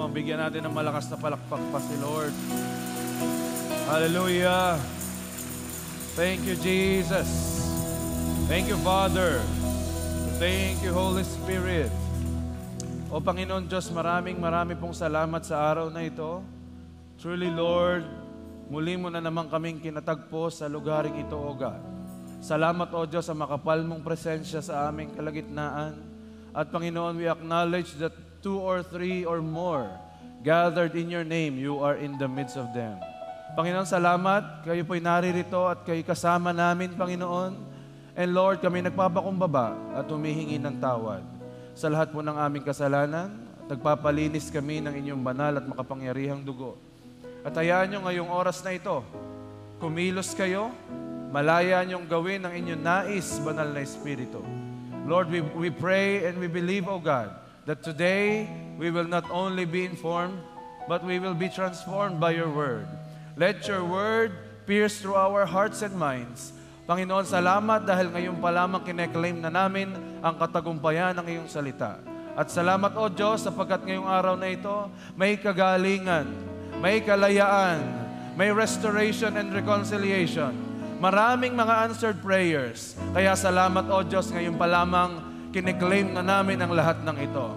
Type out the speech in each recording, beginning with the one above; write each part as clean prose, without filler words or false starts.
Bigyan natin ng malakas na palakpak pa si Lord. Hallelujah. Thank you, Jesus. Thank you, Father. Thank you, Holy Spirit. O Panginoon Diyos, marami pong salamat sa araw na ito. Truly, Lord, muli mo na naman kaming kinatagpo sa lugaring ito, O God. Salamat, O Diyos, sa makapal mong presensya sa aming kalagitnaan. At Panginoon, we acknowledge that 2 or 3 or more gathered in your name, you are in the midst of them. Panginoon, salamat. Kayo po'y naririto at kayo kasama namin, Panginoon. And Lord, kami nagpapakumbaba at humihingi ng tawad sa lahat po ng aming kasalanan. Nagpapalinis kami ng inyong banal at makapangyarihang dugo. At hayaan nyo ngayong oras na ito, kumilos kayo, malaya nyong gawin ang inyong nais, banal na Espiritu. Lord, we pray and we believe, O God, that today we will not only be informed, but we will be transformed by your word. Let your word pierce through our hearts and minds. Panginoon, salamat dahil ngayon pa lamang kineklaim na namin ang katagumpayan ng iyong salita. At salamat, O Diyos, sapagkat ngayong araw na ito, may kagalingan, may kalayaan, may restoration and reconciliation. Maraming mga answered prayers. Kaya salamat, O Diyos, ngayon pa lamang kiniklaim na namin ang lahat ng ito.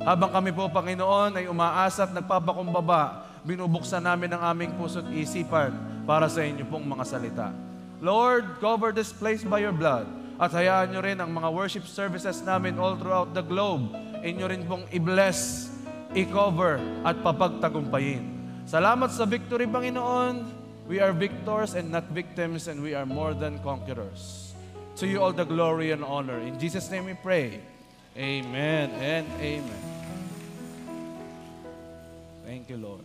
Habang kami po, Panginoon, ay umaasa at nagpapakumbaba, binubuksan namin ang aming puso't isipan para sa inyo pong mga salita. Lord, cover this place by your blood at hayaan nyo rin ang mga worship services namin all throughout the globe. Inyo rin pong i-bless, i-cover at papagtagumpayin. Salamat sa victory, Panginoon. We are victors and not victims, and we are more than conquerors. To you all the glory and honor. In Jesus' name we pray. Amen and amen. Thank you, Lord.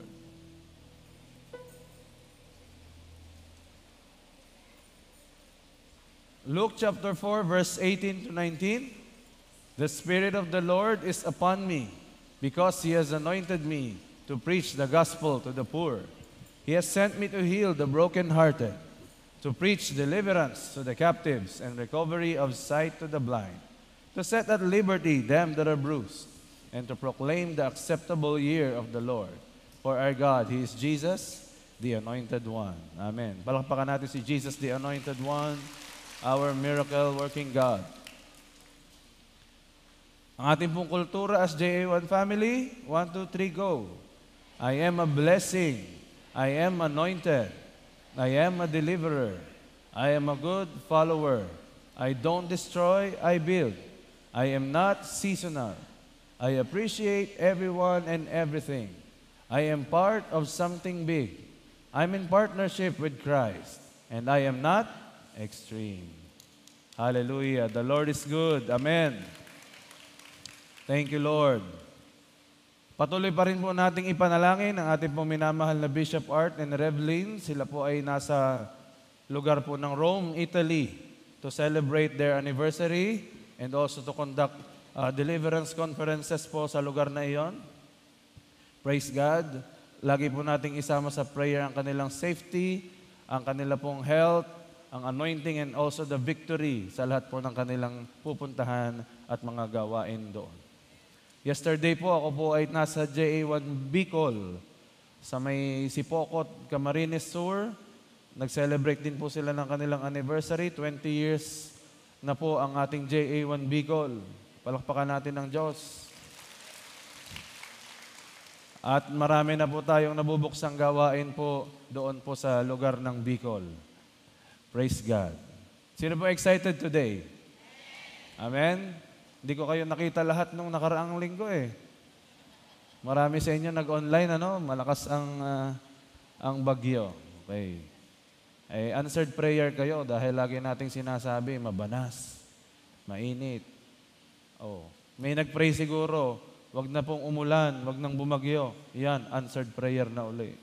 Luke chapter 4, verse 18 to 19. The Spirit of the Lord is upon me, because He has anointed me to preach the gospel to the poor. He has sent me to heal the brokenhearted, to preach deliverance to the captives and recovery of sight to the blind, to set at liberty them that are bruised, and to proclaim the acceptable year of the Lord. For our God, He is Jesus, the Anointed One. Amen. Palakpakan natin si Jesus, the Anointed One, our miracle-working God. Ang ating pong kultura as JA1 family, 1, 2, 3, go. I am a blessing. I am anointed. I am a deliverer. I am a good follower. I don't destroy, I build. I am not seasonal. I appreciate everyone and everything. I am part of something big. I'm in partnership with Christ. And I am not extreme. Hallelujah. The Lord is good. Amen. Thank you, Lord. Patuloy pa rin po nating ipanalangin ang ating pong minamahal na Bishop Art and Rev Lynn. Sila po ay nasa lugar po ng Rome, Italy to celebrate their anniversary and also to conduct deliverance conferences po sa lugar na iyon. Praise God. Lagi po nating isama sa prayer ang kanilang safety, ang kanila pong health, ang anointing and also the victory sa lahat po ng kanilang pupuntahan at mga gawain doon. Yesterday po, ako po ay nasa JA1 Bicol sa may Sipocot, Camarines Sur. Nag-celebrate din po sila ng kanilang anniversary. 20 years na po ang ating JA1 Bicol. Palakpakan natin ng Diyos. At marami na po tayong nabubuksang gawain po doon po sa lugar ng Bicol. Praise God. Sino po excited today? Amen? Hindi ko kayo nakita lahat nung nakaraang linggo eh. Marami sa inyo nag-online, malakas ang bagyo. Okay. Ay, answered prayer kayo dahil lagi nating sinasabi, mabanas, mainit. Oh. May nag-pray siguro, wag na pong umulan, wag nang bumagyo. Yan, answered prayer na uli.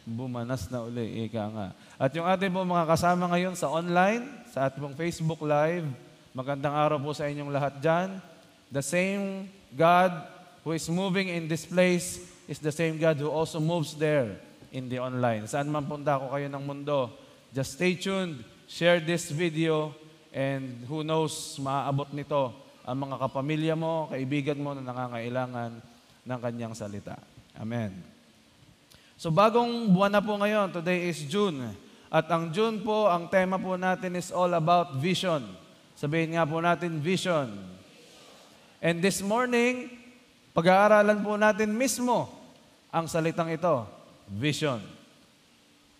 Bumanas na uli, ika nga. At yung ating po mga kasama ngayon sa online, sa ating pong Facebook Live, magandang araw po sa inyong lahat dyan. The same God who is moving in this place is the same God who also moves there in the online. Saan man punta ko kayo ng mundo, just stay tuned, share this video, and who knows, maaabot nito ang mga kapamilya mo, kaibigan mo na nangangailangan ng kanyang salita. Amen. So bagong buwan na po ngayon, today is June. At ang June po, ang tema po natin is all about vision. Sabihin nga po natin, vision. And this morning, pag-aaralan po natin mismo ang salitang ito, vision.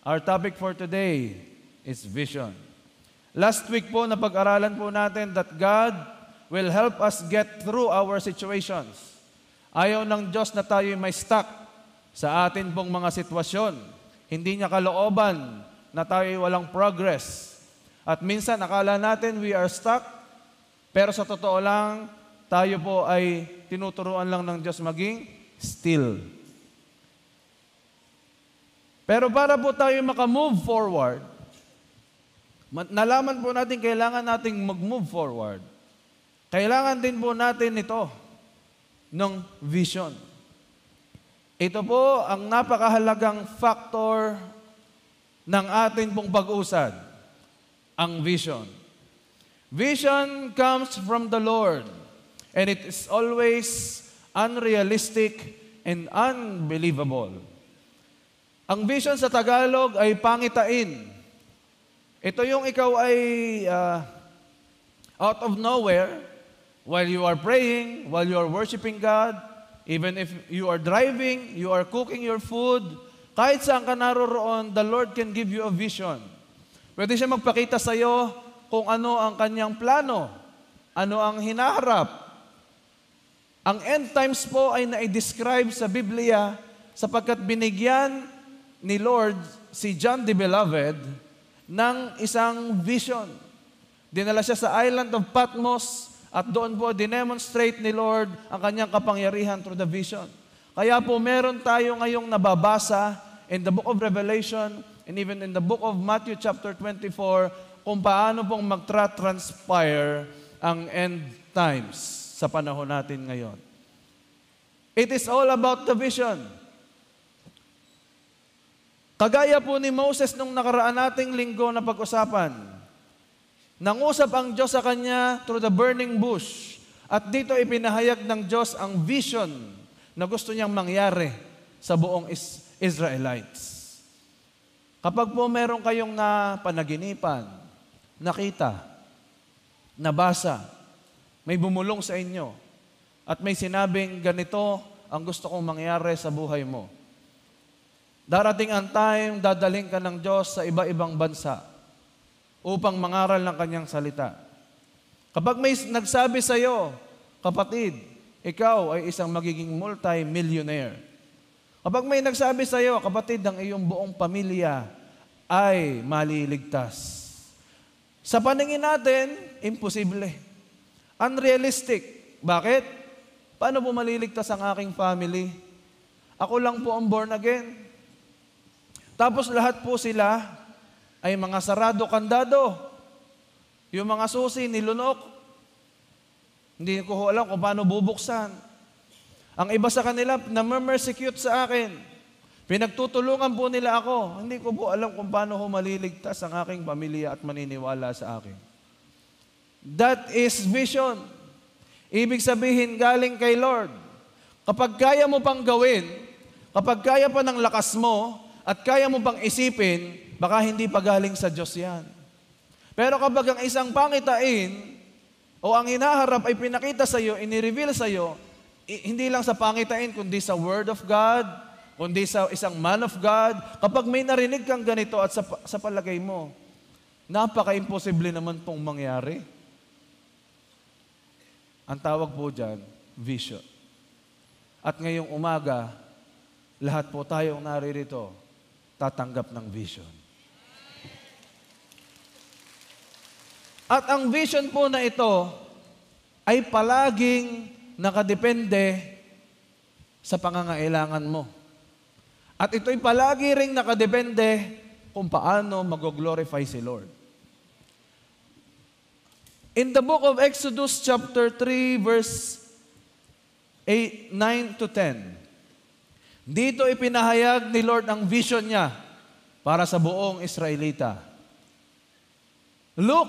Our topic for today is vision. Last week po, napag-aralan po natin that God will help us get through our situations. Ayaw ng Diyos na tayo may stuck sa atin pong mga sitwasyon. Hindi niya kalooban na tayo walang progress. At minsan, akala natin we are stuck, pero sa totoo lang, tayo po ay tinuturuan lang ng Diyos maging still. Pero para po tayo makamove forward, nalaman po natin kailangan nating mag-move forward. Kailangan din po natin ito ng vision. Ito po ang napakahalagang factor ng atin pong pag-usad, ang vision. Vision comes from the Lord, and it is always unrealistic and unbelievable. Ang vision sa Tagalog ay pangitain. Ito yung ikaw ay out of nowhere, while you are praying, while you are worshiping God, even if you are driving, you are cooking your food, kahit saan ka naroroon, the Lord can give you a vision. Pwede siya magpakita sa iyo kung ano ang kanyang plano, ano ang hinaharap. Ang end times po ay na-describe sa Biblia sapagkat binigyan ni Lord si John the Beloved ng isang vision. Dinala siya sa island of Patmos, at doon po dinemonstrate ni Lord ang kanyang kapangyarihan through the vision. Kaya po meron tayo ngayong nababasa in the book of Revelation and even in the book of Matthew chapter 24 kung paano pong magtra-transpire ang end times sa panahon natin ngayon. It is all about the vision. Kagaya po ni Moses nung nakaraan nating linggo na pag-usapan, nangusap ang Diyos sa kanya through the burning bush. At dito ipinahayag ng Diyos ang vision na gusto niyang mangyari sa buong Israelites. Kapag po meron kayong napanaginipan, nakita, nabasa, may bumulong sa inyo, at may sinabing ganito ang gusto kong mangyari sa buhay mo. Darating ang time, dadaling ka ng Diyos sa iba-ibang bansa upang mangaral ng kanyang salita. Kapag may nagsabi sa iyo, kapatid, ikaw ay isang magiging multi-millionaire. Kapag may nagsabi sa iyo, kapatid, ang iyong buong pamilya ay maliligtas. Sa paningin natin, imposible. Unrealistic. Bakit? Paano po maliligtas ang aking family? Ako lang po ang born again. Tapos lahat po sila ay mga sarado kandado. Yung mga susi, nilunok. Hindi ko alam kung paano bubuksan. Ang iba sa kanila, na-persecute sa akin. Pinagtutulungan po nila ako. Hindi ko po alam kung paano ho maliligtas ang aking pamilya at maniniwala sa akin. That is vision. Ibig sabihin, galing kay Lord. Kapag kaya mo pang gawin, kapag kaya pa ng lakas mo, at kaya mo pang isipin, baka hindi pa galing sa Diyos yan. Pero kapag ang isang pangitain o ang hinaharap ay pinakita sa iyo, inireveal sa iyo, hindi lang sa pangitain, kundi sa Word of God, kundi sa isang man of God, kapag may narinig kang ganito at sa palagay mo, napaka-imposible naman pong mangyari. Ang tawag po dyan, vision. At ngayong umaga, lahat po tayong naririto, tatanggap ng vision. At ang vision po na ito ay palaging nakadepende sa pangangailangan mo. At ito'y palagi ring nakadepende kung paano mag-glorify si Lord. In the book of Exodus chapter 3 verse 9 to 10, dito ipinahayag ni Lord ang vision niya para sa buong Israelita. Look,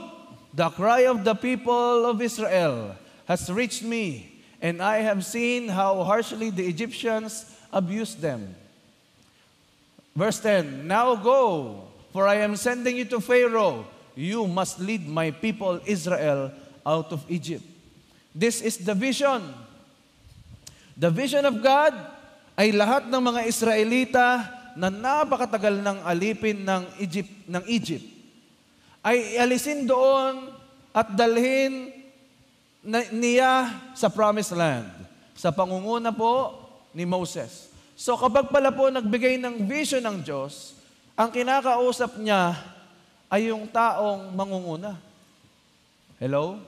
the cry of the people of Israel has reached me, and I have seen how harshly the Egyptians abused them. Verse 10, now go, for I am sending you to Pharaoh. You must lead my people Israel out of Egypt. This is the vision. The vision of God ay lahat ng mga Israelita na napakatagal ng alipin ng Egypt ay alisin doon at dalhin niya sa promised land sa pangunguna po ni Moses. So kapag pala po nagbigay ng vision ng Diyos, ang kinakausap niya ay yung taong mangunguna. Hello?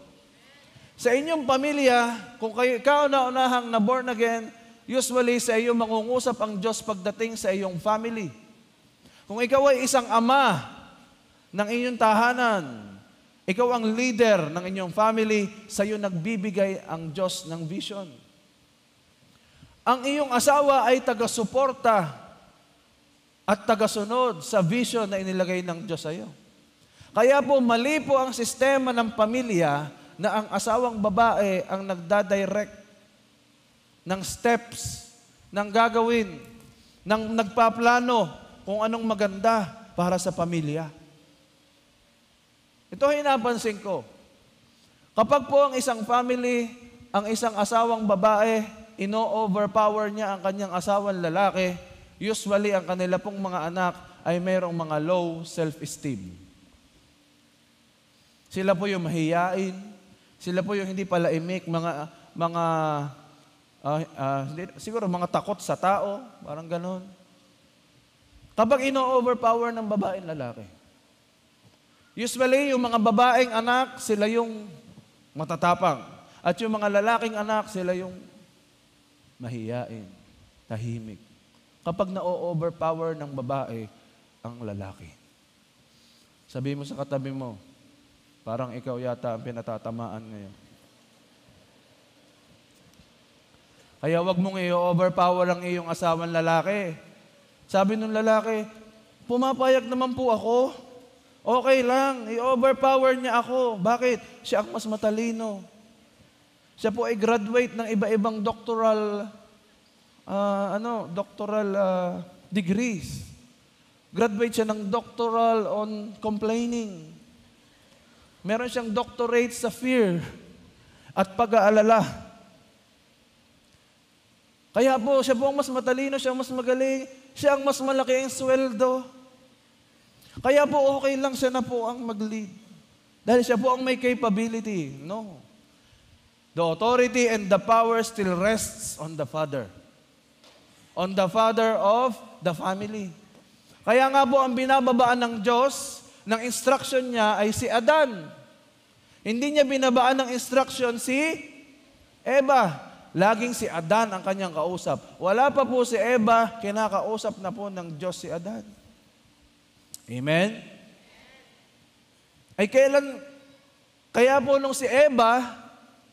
Sa inyong pamilya, kung ikaw na unahang na born again, usually sa iyo mangungusap ang Diyos pagdating sa iyong family. Kung ikaw ay isang ama ng inyong tahanan, ikaw ang leader ng inyong family, sa iyo nagbibigay ang Diyos ng vision. Ang iyong asawa ay taga-suporta at taga-sunod sa vision na inilagay ng Diyos sa iyo. Kaya po mali po ang sistema ng pamilya na ang asawang babae ang nagdadirect ng steps, ng gagawin, ng nagpaplano kung anong maganda para sa pamilya. Ito ay napansin ko. Kapag po ang isang family, ang isang asawang babae, ino-overpower niya ang kanyang asawang lalaki, usually ang kanila pong mga anak ay mayroong mga low self-esteem. Sila po yung mahiyain, sila po yung hindi palaimik, siguro mga takot sa tao, parang ganon. Kapag ino-overpower ng babaeng lalaki, usually yung mga babaeng anak, sila yung matatapang. At yung mga lalaking anak, sila yung mahiyain, tahimik. Kapag na-overpower ng babae ang lalaki. Sabihin mo sa katabi mo, parang ikaw yata ang pinatatamaan ngayon. Kaya wag mong i-overpower ang iyong asawang lalaki. Sabi ng lalaki, pumapayag naman po ako. Okay lang, i-overpower niya ako. Bakit? Siya ang mas matalino. Siya po ay graduate ng iba-ibang doctoral degrees. Graduate siya ng doctoral on complaining. Meron siyang doctorate sa fear at pag-aalala. Kaya po, siya po ang mas matalino, siya ang mas magaling, siya ang mas malaki ang sweldo. Kaya po, okay lang siya na po ang mag-lead. Dahil siya po ang may capability. No. The authority and the power still rests on the father. On the father of the family. Kaya nga po, ang binababaan ng Diyos, ng instruction niya ay si Adan. Hindi niya binabaan ng instruction si Eva. Laging si Adan ang kanyang kausap. Wala pa po si Eva, kinakausap na po ng Diyos si Adan. Amen? Ay kaya po nung si Eva,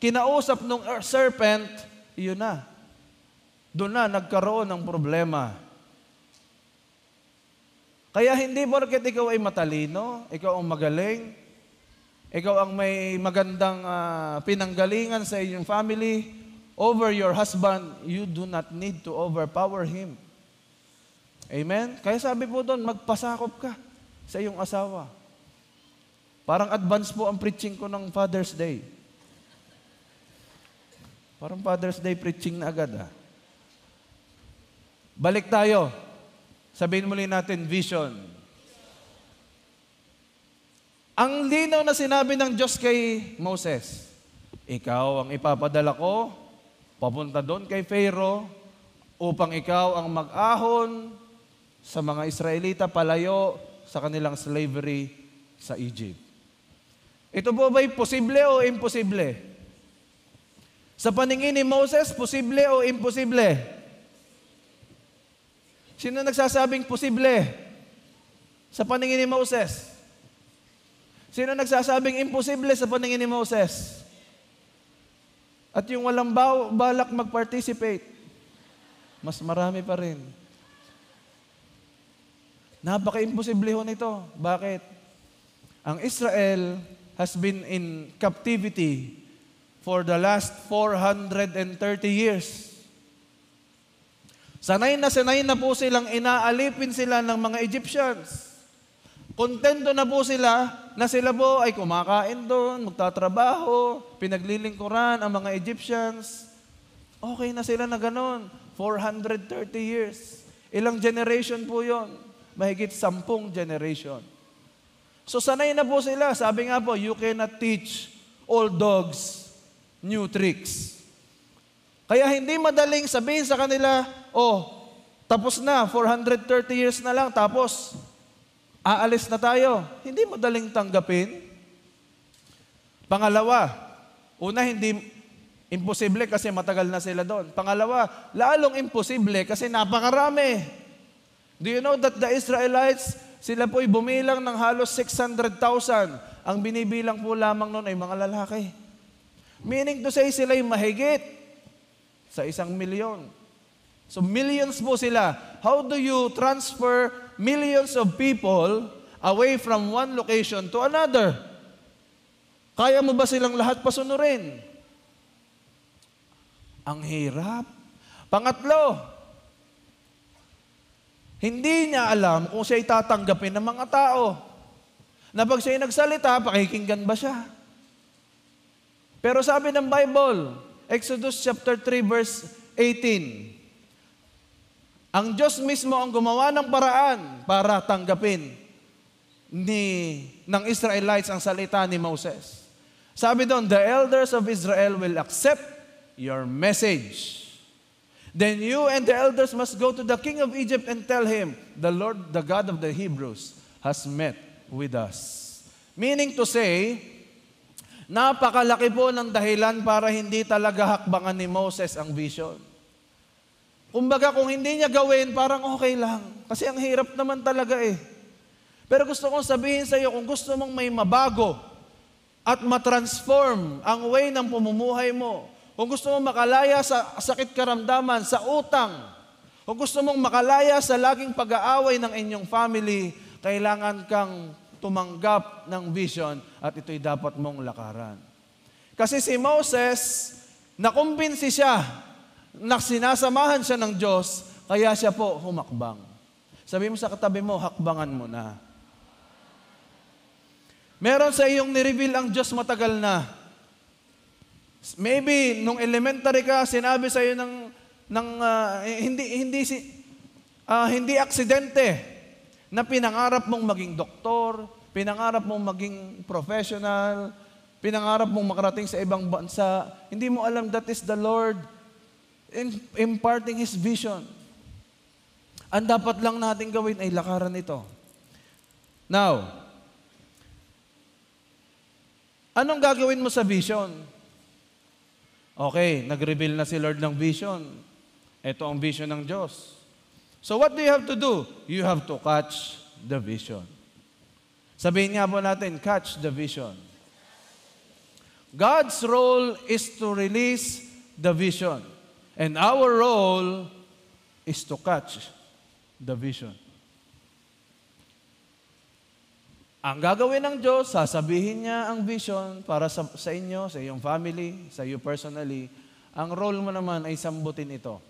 kinausap nung serpent, yun na. Doon na nagkaroon ng problema. Kaya hindi porket ikaw ay matalino, ikaw ang magaling, ikaw ang may magandang pinanggalingan sa iyong family, over your husband, you do not need to overpower him. Amen? Kaya sabi po doon, magpasakop ka sa iyong asawa. Parang advance po ang preaching ko ng Father's Day. Parang Father's Day preaching na agad. Balik tayo. Sabihin muli natin, vision. Ang linaw na sinabi ng Diyos kay Moses, ikaw ang ipapadala ko, papunta doon kay Pharaoh, upang ikaw ang mag-ahon sa mga Israelita palayo sa kanilang slavery sa Egypt. Ito po ba'y posible o imposible? Sa paningin ni Moses, posible o imposible? Sino nagsasabing posible? Sa paningin ni Moses. Sino nagsasabing imposible sa paningin ni Moses? At yung walang balak mag-participate, mas marami pa rin. Napaka-imposible ho nito. Bakit? Ang Israel has been in captivity for the last 430 years. Sanay na po silang inaalipin sila ng mga Egyptians. Kontento na po sila na sila po ay kumakain doon, magtatrabaho, pinaglilingkuran ang mga Egyptians. Okay na sila na ganon. 430 years. Ilang generation po yon? Mahigit 10 generation. So sanay na po sila. Sabi nga po, you cannot teach old dogs new tricks. Kaya hindi madaling sabihin sa kanila, tapos na, 430 years na lang, tapos aalis na tayo. Hindi madaling tanggapin. Pangalawa, una, hindi imposible kasi matagal na sila doon. Pangalawa, lalong imposible kasi napakarami. Do you know that the Israelites, sila po'y bumilang ng halos 600,000. Ang binibilang po lamang noon ay mga lalaki. Meaning to say, sila'y mahigit sa 1,000,000. So millions po sila. How do you transfer millions of people away from one location to another? Kaya mo ba silang lahat pasunurin? Ang hirap. Pangatlo, hindi niya alam kung siya'y tatanggapin ng mga tao. Na pag siya'y nagsalita, pakikinggan ba siya? Pero sabi ng Bible, Exodus chapter 3 verse 18, ang Diyos mismo ang gumawa ng paraan para tanggapin ng Israelites ang salita ni Moses. Sabi doon, the elders of Israel will accept your message. Then you and the elders must go to the king of Egypt and tell him, the Lord, the God of the Hebrews, has met with us. Meaning to say, napakalaki po ng dahilan para hindi talaga hakbangan ni Moses ang vision. Kumbaga kung hindi niya gawin, parang okay lang. Kasi ang hirap naman talaga eh. Pero gusto kong sabihin sa iyo, kung gusto mong may mabago at matransform ang way ng pumumuhay mo, kung gusto mong makalaya sa sakit karamdaman, sa utang, kung gusto mong makalaya sa laging pag-aaway ng inyong family, kailangan kang tumanggap ng vision at ito'y dapat mong lakaran. Kasi si Moses, nakumbinsi siya na sinasamahan siya ng Diyos, kaya siya po humakbang. Sabi mo sa katabi mo, hakbangan mo na. Meron sa iyong nireveal ang Diyos matagal na. Maybe, nung elementary ka, sinabi sa iyo hindi aksidente na pinangarap mong maging doktor, pinangarap mong maging professional, pinangarap mong makarating sa ibang bansa. Hindi mo alam that is the Lord imparting His vision. Ang dapat lang natin gawin ay lakaran ito. Now, anong gagawin mo sa vision? Okay, nag-reveal na si Lord ng vision. Ito ang vision ng Diyos. So what do you have to do? You have to catch the vision. Sabihin nga po natin, catch the vision. God's role is to release the vision. And our role is to catch the vision. Ang gagawin ng Diyos, sasabihin niya ang vision para sa inyo, sa iyong family, sa iyo personally. Ang role mo naman ay sambutin ito.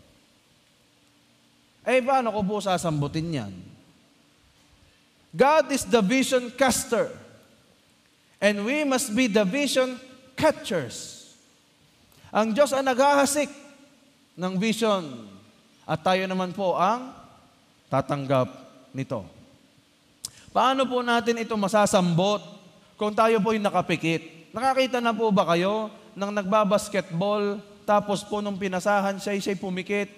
Paano ko po sasambutin yan? God is the vision caster. And we must be the vision catchers. Ang Diyos ang naghahasik ng vision. At tayo naman po ang tatanggap nito. Paano po natin ito masasambot kung tayo po'y nakapikit? Nakakita na po ba kayo ng nagbabasketball tapos po nung pinasahan siya'y pumikit?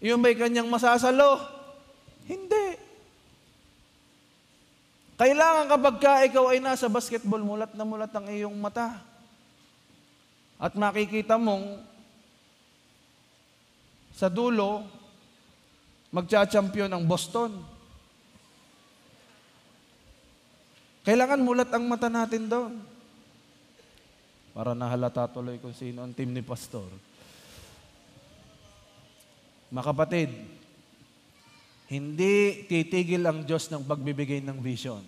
Yung ba'y kanyang masasalo? Hindi. Kailangan kapag ikaw ay nasa basketball, mulat na mulat ang iyong mata. At makikita mong sa dulo, magcha-champion ang Boston. Kailangan mulat ang mata natin doon. Para nahalata tuloy kung sino ang team ni Pastor. Mga kapatid, hindi titigil ang Diyos ng pagbibigay ng vision.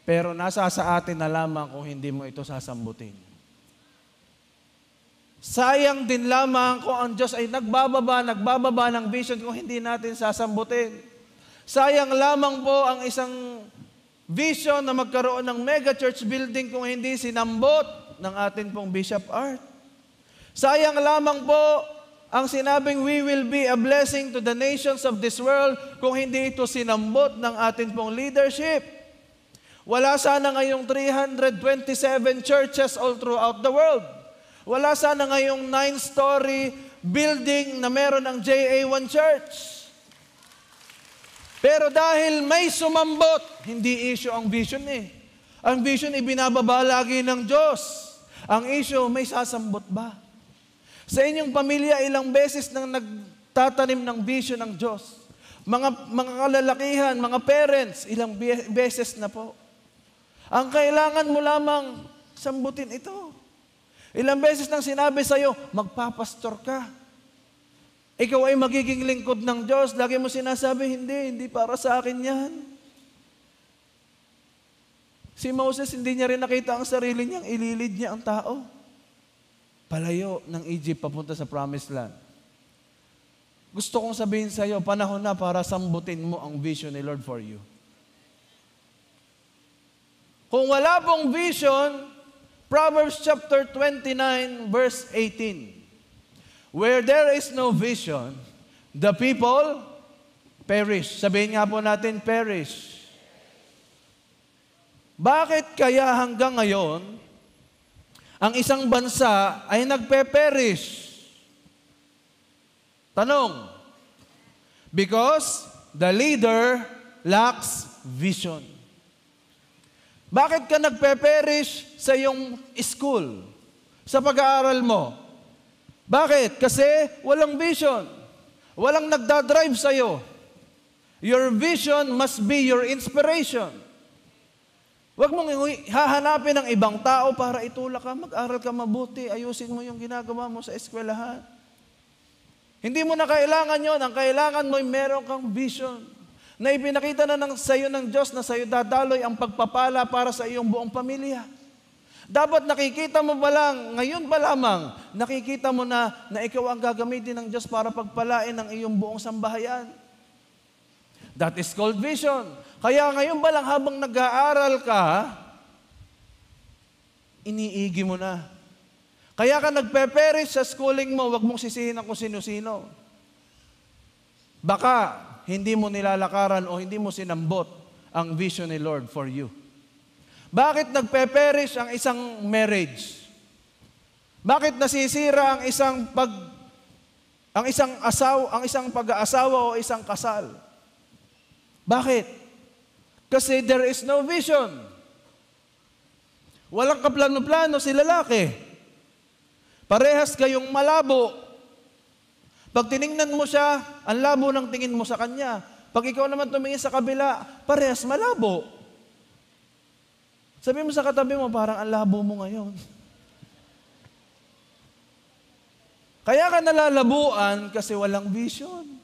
Pero nasa sa atin na lamang kung hindi mo ito sasambutin. Sayang din lamang kung ang Diyos ay nagbababa ng vision kung hindi natin sasambutin. Sayang lamang po ang isang vision na magkaroon ng mega church building kung hindi sinambot ng atin pong Bishop Art. Sayang lamang po ang sinabing we will be a blessing to the nations of this world kung hindi ito sinambot ng atin pong leadership. Wala sana ngayong 327 churches all throughout the world. Wala sana ngayong 9-story building na meron ang JA1 Church. Pero dahil may sumambot, hindi issue ang vision eh. Ang vision ibinababa lagi ng Diyos. Ang issue, may sasambot ba? Sa inyong pamilya, ilang beses nang nagtatanim ng vision ng Diyos? Mga kalalakihan, mga parents, ilang beses na po. Ang kailangan mo lamang sambutin ito. Ilang beses nang sinabi sa'yo, magpapastor ka. Ikaw ay magiging lingkod ng Diyos. Lagi mo sinasabi, hindi para sa akin yan. Si Moses, hindi niya rin nakita ang sarili niyang ililid niya ang tao. Palayo ng Egypt papunta sa Promised Land. Gusto kong sabihin sa'yo, panahon na para sambutin mo ang vision ni Lord for you. Kung wala pong vision, Proverbs chapter 29, verse 18. Where there is no vision, the people perish. Sabihin nga po natin, perish. Bakit kaya hanggang ngayon, ang isang bansa ay nagpe-perish? Tanong. Because the leader lacks vision. Bakit ka nagpe-perish sa iyong school, sa pag-aaral mo? Bakit? Kasi walang vision. Walang nagdadrive sa iyo. Your vision must be your inspiration. Huwag mong hahanapin ng ibang tao para itulak ka, mag-aral ka mabuti, ayusin mo yung ginagawa mo sa eskwelahan. Hindi mo na kailangan yon. Ang kailangan mo ay meron kang vision na ipinakita na sa iyo ng Diyos na sa iyo dadaloy ang pagpapala para sa iyong buong pamilya. Dapat nakikita mo pa lang, ngayon pa lamang, nakikita mo na ikaw ang gagamitin ng Diyos para pagpalain ang iyong buong sambahayan. That is called vision. Kaya ngayon pa lang habang nag-aaral ka, iniigi mo na. Kaya ka nagpe-perish sa schooling mo, wag mong sisihin ang kung sino-sino. Baka hindi mo nilalakaran o hindi mo sinambot ang vision ni Lord for you. Bakit nagpe-perish ang isang marriage? Bakit nasisira ang isang pag-aasawa o isang kasal? Bakit? Kasi there is no vision. Walang kaplano-plano si lalaki. Parehas kayong malabo. Pag tiningnan mo siya, ang labo ng tingin mo sa kanya. Pag ikaw naman tumingin sa kabila, parehas malabo. Sabi mo sa katabi mo, parang ang labo mo ngayon. Kaya ka nalalabuan kasi walang vision.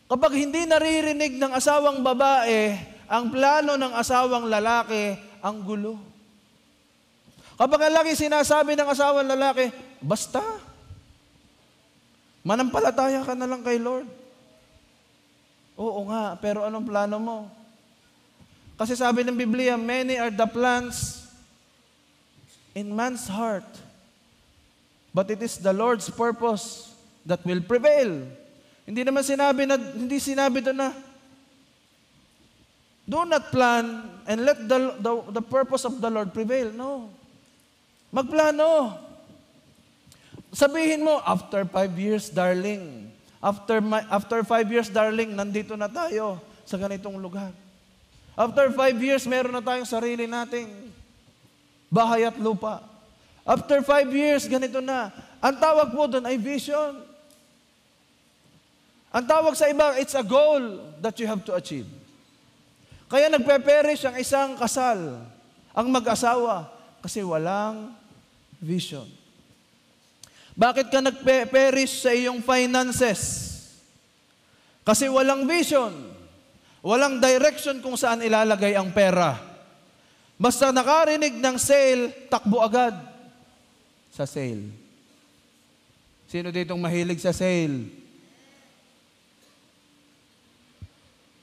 Kapag hindi naririnig ng asawang babae, ang plano ng asawang lalaki, ang gulo. Kapag ang lagi sinasabi ng asawang lalaki, basta. Manampalataya ka na lang kay Lord. Oo nga, pero anong plano mo? Kasi sabi ng Biblia, many are the plans in man's heart, but it is the Lord's purpose that will prevail. Hindi sinabi doon na, do not plan and let the purpose of the Lord prevail. No. Magplano. Sabihin mo, after 5 years, darling. After 5 years, darling, nandito na tayo sa ganitong lugar. After 5 years, meron na tayong sarili nating bahay at lupa. After 5 years, ganito na. Ang tawag po doon ay vision. Ang tawag sa iba, it's a goal that you have to achieve. Kaya nagpe-perish ang isang kasal, ang mag-asawa, kasi walang vision. Bakit ka nagpe-perish sa iyong finances? Kasi walang vision. Walang direction kung saan ilalagay ang pera. Basta nakarinig ng sale, takbo agad sa sale. Sino ditong mahilig sa sale?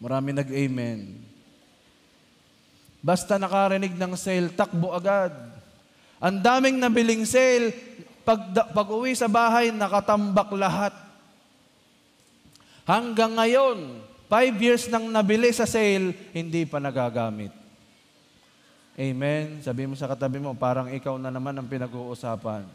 Marami nag-amen. Basta nakarinig ng sale, takbo agad. Ang daming nabiling sale, pag-uwi sa bahay, nakatambak lahat. Hanggang ngayon, 5 years nang nabili sa sale, hindi pa nagagamit. Amen? Sabi mo sa katabi mo, parang ikaw na naman ang pinag-uusapan.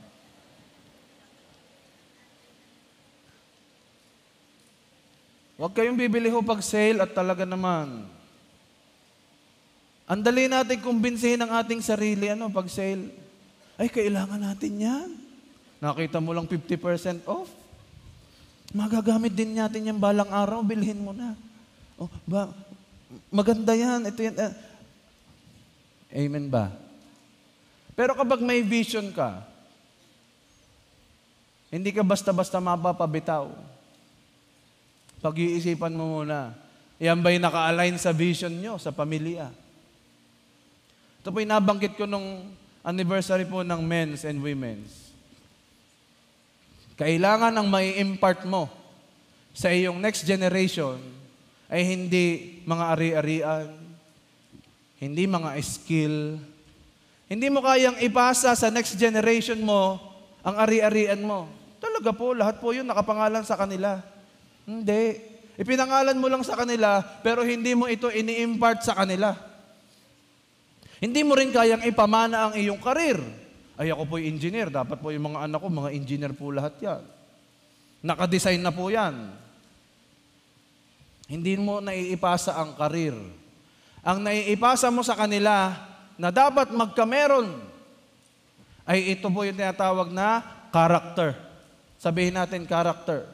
Huwag kayong bibili ho pag sale at talaga naman. Ang dali natin kumbinsihin ang ating sarili, pag sale. Ay, kailangan natin yan. Nakita mo lang 50% off. Magagamit din natin yan balang araw, bilhin mo na. Maganda yan, ito yan. Amen ba? Pero kapag may vision ka, hindi ka basta-basta mapapabitaw. Pag-iisipan mo muna, yan ba'y naka-align sa vision nyo, sa pamilya? Ito po'y nabanggit ko nung anniversary po ng men's and women's. Kailangan ang mai-impart mo sa iyong next generation ay hindi mga ari-arian, hindi mga skill. Hindi mo kayang ipasa sa next generation mo ang ari-arian mo. Talaga po, lahat po yun nakapangalan sa kanila. Hindi. Ipinangalan mo lang sa kanila, pero hindi mo ito ini-impart sa kanila. Hindi mo rin kayang ipamana ang iyong karir. Ay, ako po'y engineer. Dapat po yung mga anak ko, mga engineer po lahat yan. Nakadesign na po yan. Hindi mo naiipasa ang karir. Ang naiipasa mo sa kanila na dapat magkameron ay ito po yung tinatawag na character. Sabihin natin character.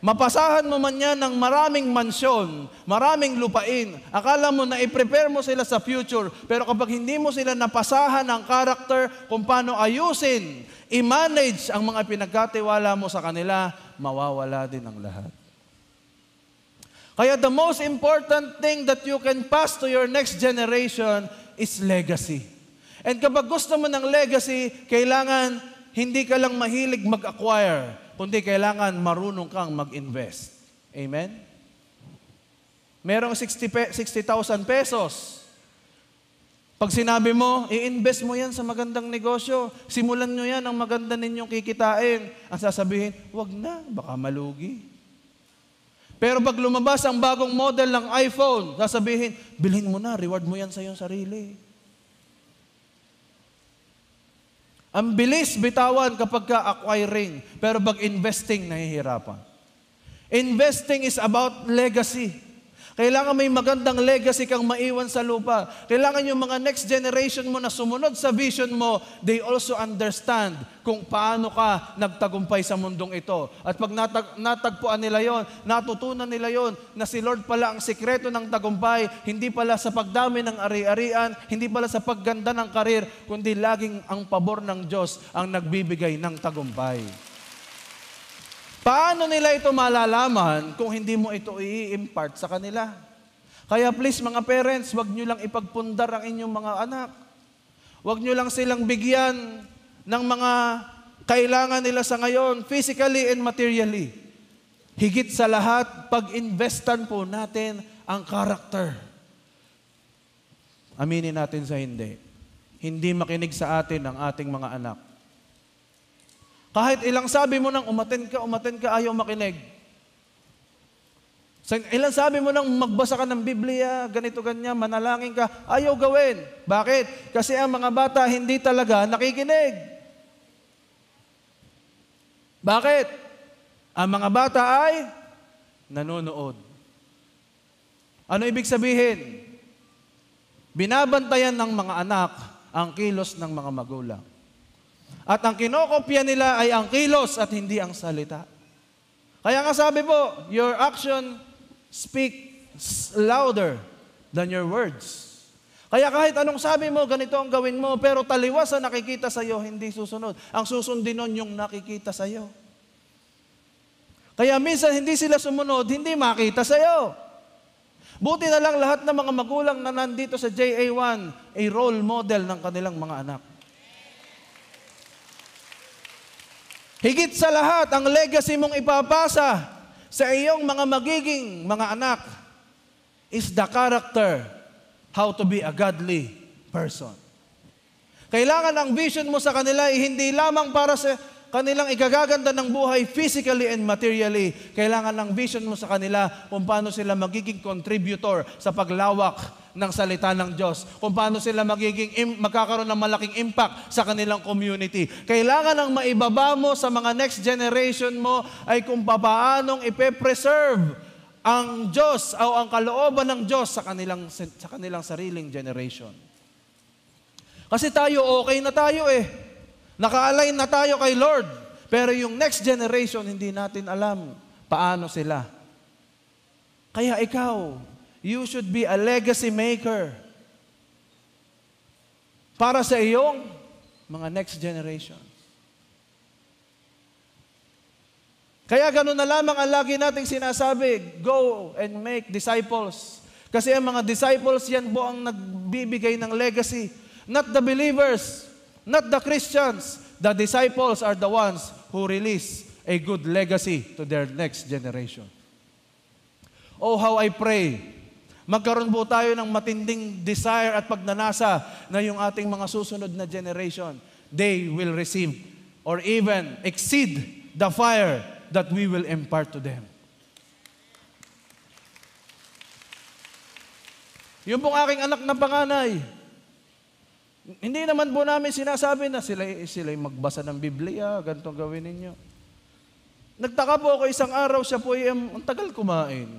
Mapasahan mo man yan ng maraming mansyon, maraming lupain. Akala mo na i-prepare mo sila sa future, pero kapag hindi mo sila napasahan ng character kung paano ayusin, i-manage ang mga pinagkatiwala mo sa kanila, mawawala din ang lahat. Kaya the most important thing that you can pass to your next generation is legacy. And kapag gusto mo ng legacy, kailangan hindi ka lang mahilig mag-acquire, kundi kailangan marunong kang mag-invest. Amen? Merong 60,000 pesos. Pag sinabi mo, i-invest mo yan sa magandang negosyo. Simulan nyo yan ang maganda ninyong kikitain. Ang sasabihin, wag na, baka malugi. Pero pag lumabas ang bagong model ng iPhone, sasabihin, bilhin mo na, reward mo yan sa iyong sarili. Ang bilis bitawan kapag ka-acquiring, pero pag investing, nahihirapan. Investing is about legacy. Kailangan may magandang legacy kang maiwan sa lupa. Kailangan yung mga next generation mo na sumunod sa vision mo, they also understand kung paano ka nagtagumpay sa mundong ito. At pag natagpuan nila yon, natutunan nila yon, na si Lord pala ang sikreto ng tagumpay, hindi pala sa pagdami ng ari-arian, hindi pala sa pagganda ng karir, kundi laging ang pabor ng Diyos ang nagbibigay ng tagumpay. Paano nila ito malalaman kung hindi mo ito i-impart sa kanila? Kaya please mga parents, wag nyo lang ipagpundar ang inyong mga anak. Wag nyo lang silang bigyan ng mga kailangan nila sa ngayon, physically and materially. Higit sa lahat, pag-investan po natin ang character. Aminin natin sa hindi. Hindi makinig sa atin ang ating mga anak. Kahit ilang sabi mo nang umaten ka, ayaw makinig. Ilang sabi mo nang magbasa ka ng Biblia, ganito, ganyan, manalangin ka, ayaw gawin. Bakit? Kasi ang mga bata hindi talaga nakikinig. Bakit? Ang mga bata ay nanonood. Ano ibig sabihin? Binabantayan ng mga anak ang kilos ng mga magulang. At ang kinokopya nila ay ang kilos at hindi ang salita. Kaya nga sabi po, your action speaks louder than your words. Kaya kahit anong sabi mo, ganito ang gawin mo, pero taliwas ang nakikita sa iyo, hindi susunod. Ang susundin nun yung nakikita sa iyo. Kaya minsan hindi sila sumunod, hindi makita sa iyo. Buti na lang lahat ng mga magulang na nandito sa JA1 ay role model ng kanilang mga anak. Higit sa lahat, ang legacy mong ipapasa sa iyong mga magiging mga anak is the character, how to be a godly person. Kailangan ang vision mo sa kanila ay hindi lamang para sa kanilang ikagaganda ng buhay physically and materially. Kailangan ang vision mo sa kanila kung paano sila magiging contributor sa paglawak ng salita ng Diyos. Kung paano sila magkakaroon ng malaking impact sa kanilang community. Kailangan ang maibaba mo sa mga next generation mo ay kung paanong ipe-preserve ang Diyos o ang kalooban ng Diyos sa kanilang sariling generation. Kasi tayo, okay na tayo eh. Naka-align na tayo kay Lord. Pero yung next generation, hindi natin alam paano sila. Kaya ikaw, you should be a legacy maker para sa iyong mga next generation. Kaya gano'n na lamang ang lagi nating sinasabi, go and make disciples. Kasi ang mga disciples, yan po ang nagbibigay ng legacy. Not the believers, not the Christians. The disciples are the ones who release a good legacy to their next generation. Oh, how I pray. Magkaroon po tayo ng matinding desire at pagnanasa na yung ating mga susunod na generation, they will receive or even exceed the fire that we will impart to them. Yung pong aking anak na panganay, hindi naman po namin sinasabi na sila'y magbasa ng Biblia, ganito gawin ninyo. Nagtaka po ako isang araw, siya po ang tagal kumain.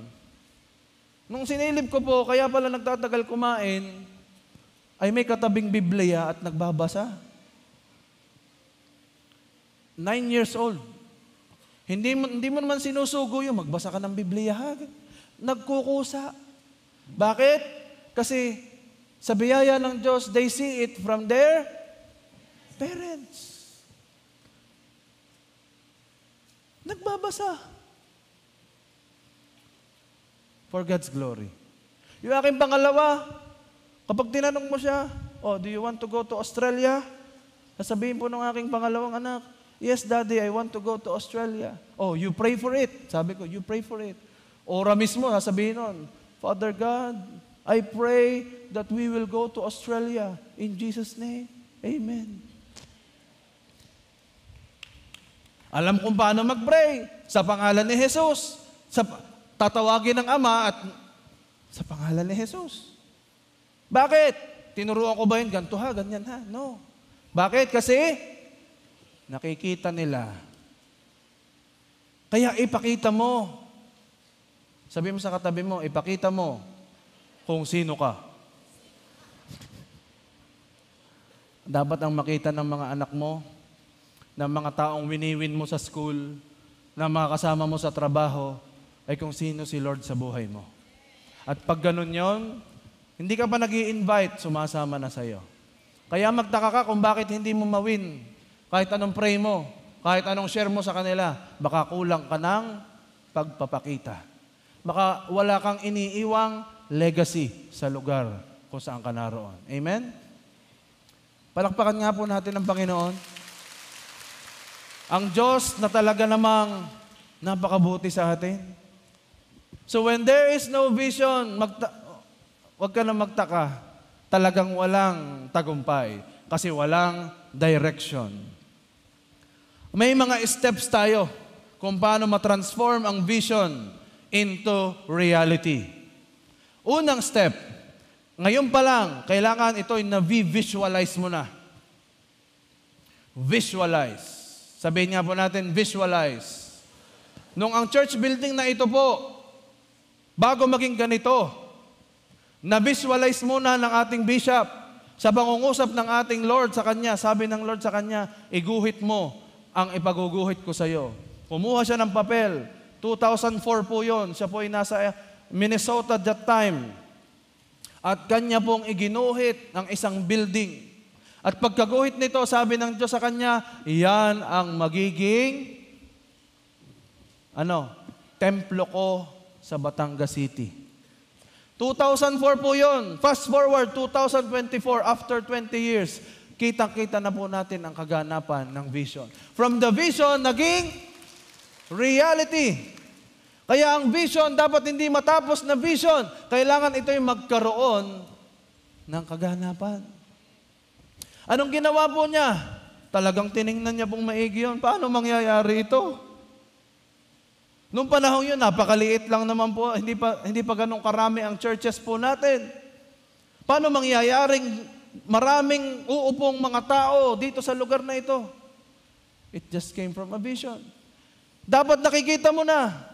Nung sinilip ko po, kaya pala nagtatagal kumain, ay may katabing Biblia at nagbabasa. 9 years old. Hindi mo naman sinusugo yung magbasa ka ng Biblia. Nagkukusa. Bakit? Kasi sa biyaya ng Diyos, they see it from their parents. Nagbabasa. For God's glory. Yung aking pangalawa, kapag tinanong mo siya, oh, do you want to go to Australia? Sasabihin po ng aking pangalawang anak, yes, Daddy, I want to go to Australia. Oh, you pray for it. Sabi ko, you pray for it. Ora mismo, sasabihin nun, Father God, I pray that we will go to Australia. In Jesus' name, amen. Alam kung paano mag-pray. Sa pangalan ni Jesus. Tatawagin ng Ama at sa pangalan ni Jesus. Bakit? Tinuruan ko ba yun? Ganto ha, ganyan ha? No. Bakit? Kasi nakikita nila. Kaya ipakita mo. Sabi mo sa katabi mo, ipakita mo kung sino ka. Dapat ang makita ng mga anak mo, ng mga taong winiwin mo sa school, ng mga kasama mo sa trabaho, ay kung sino si Lord sa buhay mo. At pag ganun yon, hindi ka pa nag-i-invite, sumasama na sa'yo. Kaya magtaka ka kung bakit hindi mo mawin. Kahit anong pray mo, kahit anong share mo sa kanila, baka kulang ka ng pagpapakita. Baka wala kang iniiwang legacy sa lugar kung saan ka naroon. Amen? Palakpakan nga po natin ang Panginoon. Ang Diyos na talaga namang napakabuti sa atin. So when there is no vision, wag ka na magtaka. Talagang walang tagumpay kasi walang direction. May mga steps tayo kung paano matransform ang vision into reality. Unang step, ngayon pa lang, kailangan ito na-visualize mo na. Visualize. Sabihin nga po natin, visualize. Nung ang church building na ito po, bago maging ganito, na-visualize muna ng ating bishop sa pangungusap ng ating Lord sa kanya. Sabi ng Lord sa kanya, iguhit mo ang ipaguguhit ko sa iyo. Kumuha siya ng papel. 2004 po yun. Siya po ay nasa Minnesota at that time. At kanya pong iginuhit ng isang building. At pagkaguhit nito, sabi ng Diyos sa kanya, iyan ang magiging templo ko sa Batangas City. 2004 po yun. Fast forward, 2024, after 20 years, kitang-kita na po natin ang kaganapan ng vision. From the vision, naging reality. Kaya ang vision, dapat hindi matapos na vision. Kailangan ito'y magkaroon ng kaganapan. Anong ginawa po niya? Talagang tiningnan niya pong maigi yun. Paano mangyayari ito? Noong panahon yun, napakaliit lang naman po. Hindi pa ganun karami ang churches po natin. Paano mangyayaring maraming uupong mga tao dito sa lugar na ito? It just came from a vision. Dapat nakikita mo na.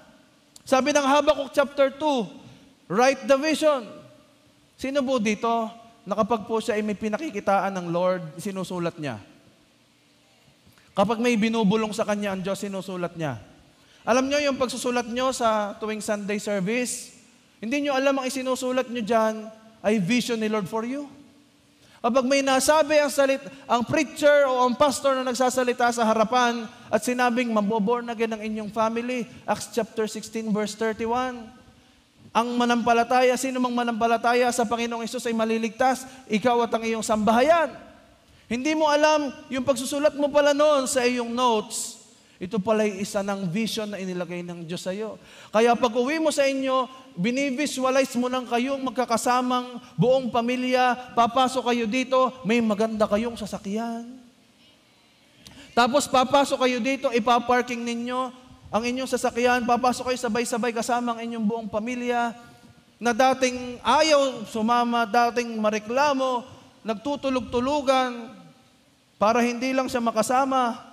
Sabi ng Habakkuk chapter 2, write the vision. Sino po dito, na kapag po siya ay may pinakikitaan ng Lord, sinusulat niya? Kapag may binubulong sa kanya ang Diyos, sinusulat niya. Alam niyo yung pagsusulat niyo sa tuwing Sunday service, hindi niyo alam ang isinusulat niyo dyan ay vision ni Lord for you. Kapag may nasabi ang preacher o ang pastor na nagsasalita sa harapan at sinabing maboborn again ang inyong family, Acts chapter 16 verse 31, ang manampalataya, sino mang manampalataya sa Panginoong Hesus ay maliligtas, ikaw at ang iyong sambahayan. Hindi mo alam, yung pagsusulat mo pala noon sa iyong notes, ito pala ay isa ng vision na inilagay ng Diyos sa iyo. Kaya pag uwi mo sa inyo, binivisualize mo lang kayong magkakasamang buong pamilya, papasok kayo dito, may maganda kayong sasakyan. Tapos papasok kayo dito, ipaparking ninyo ang inyong sasakyan, papasok kayo sabay-sabay kasama ang inyong buong pamilya, na dating ayaw sumama, dating mareklamo, nagtutulog-tulugan, para hindi lang siya makasama,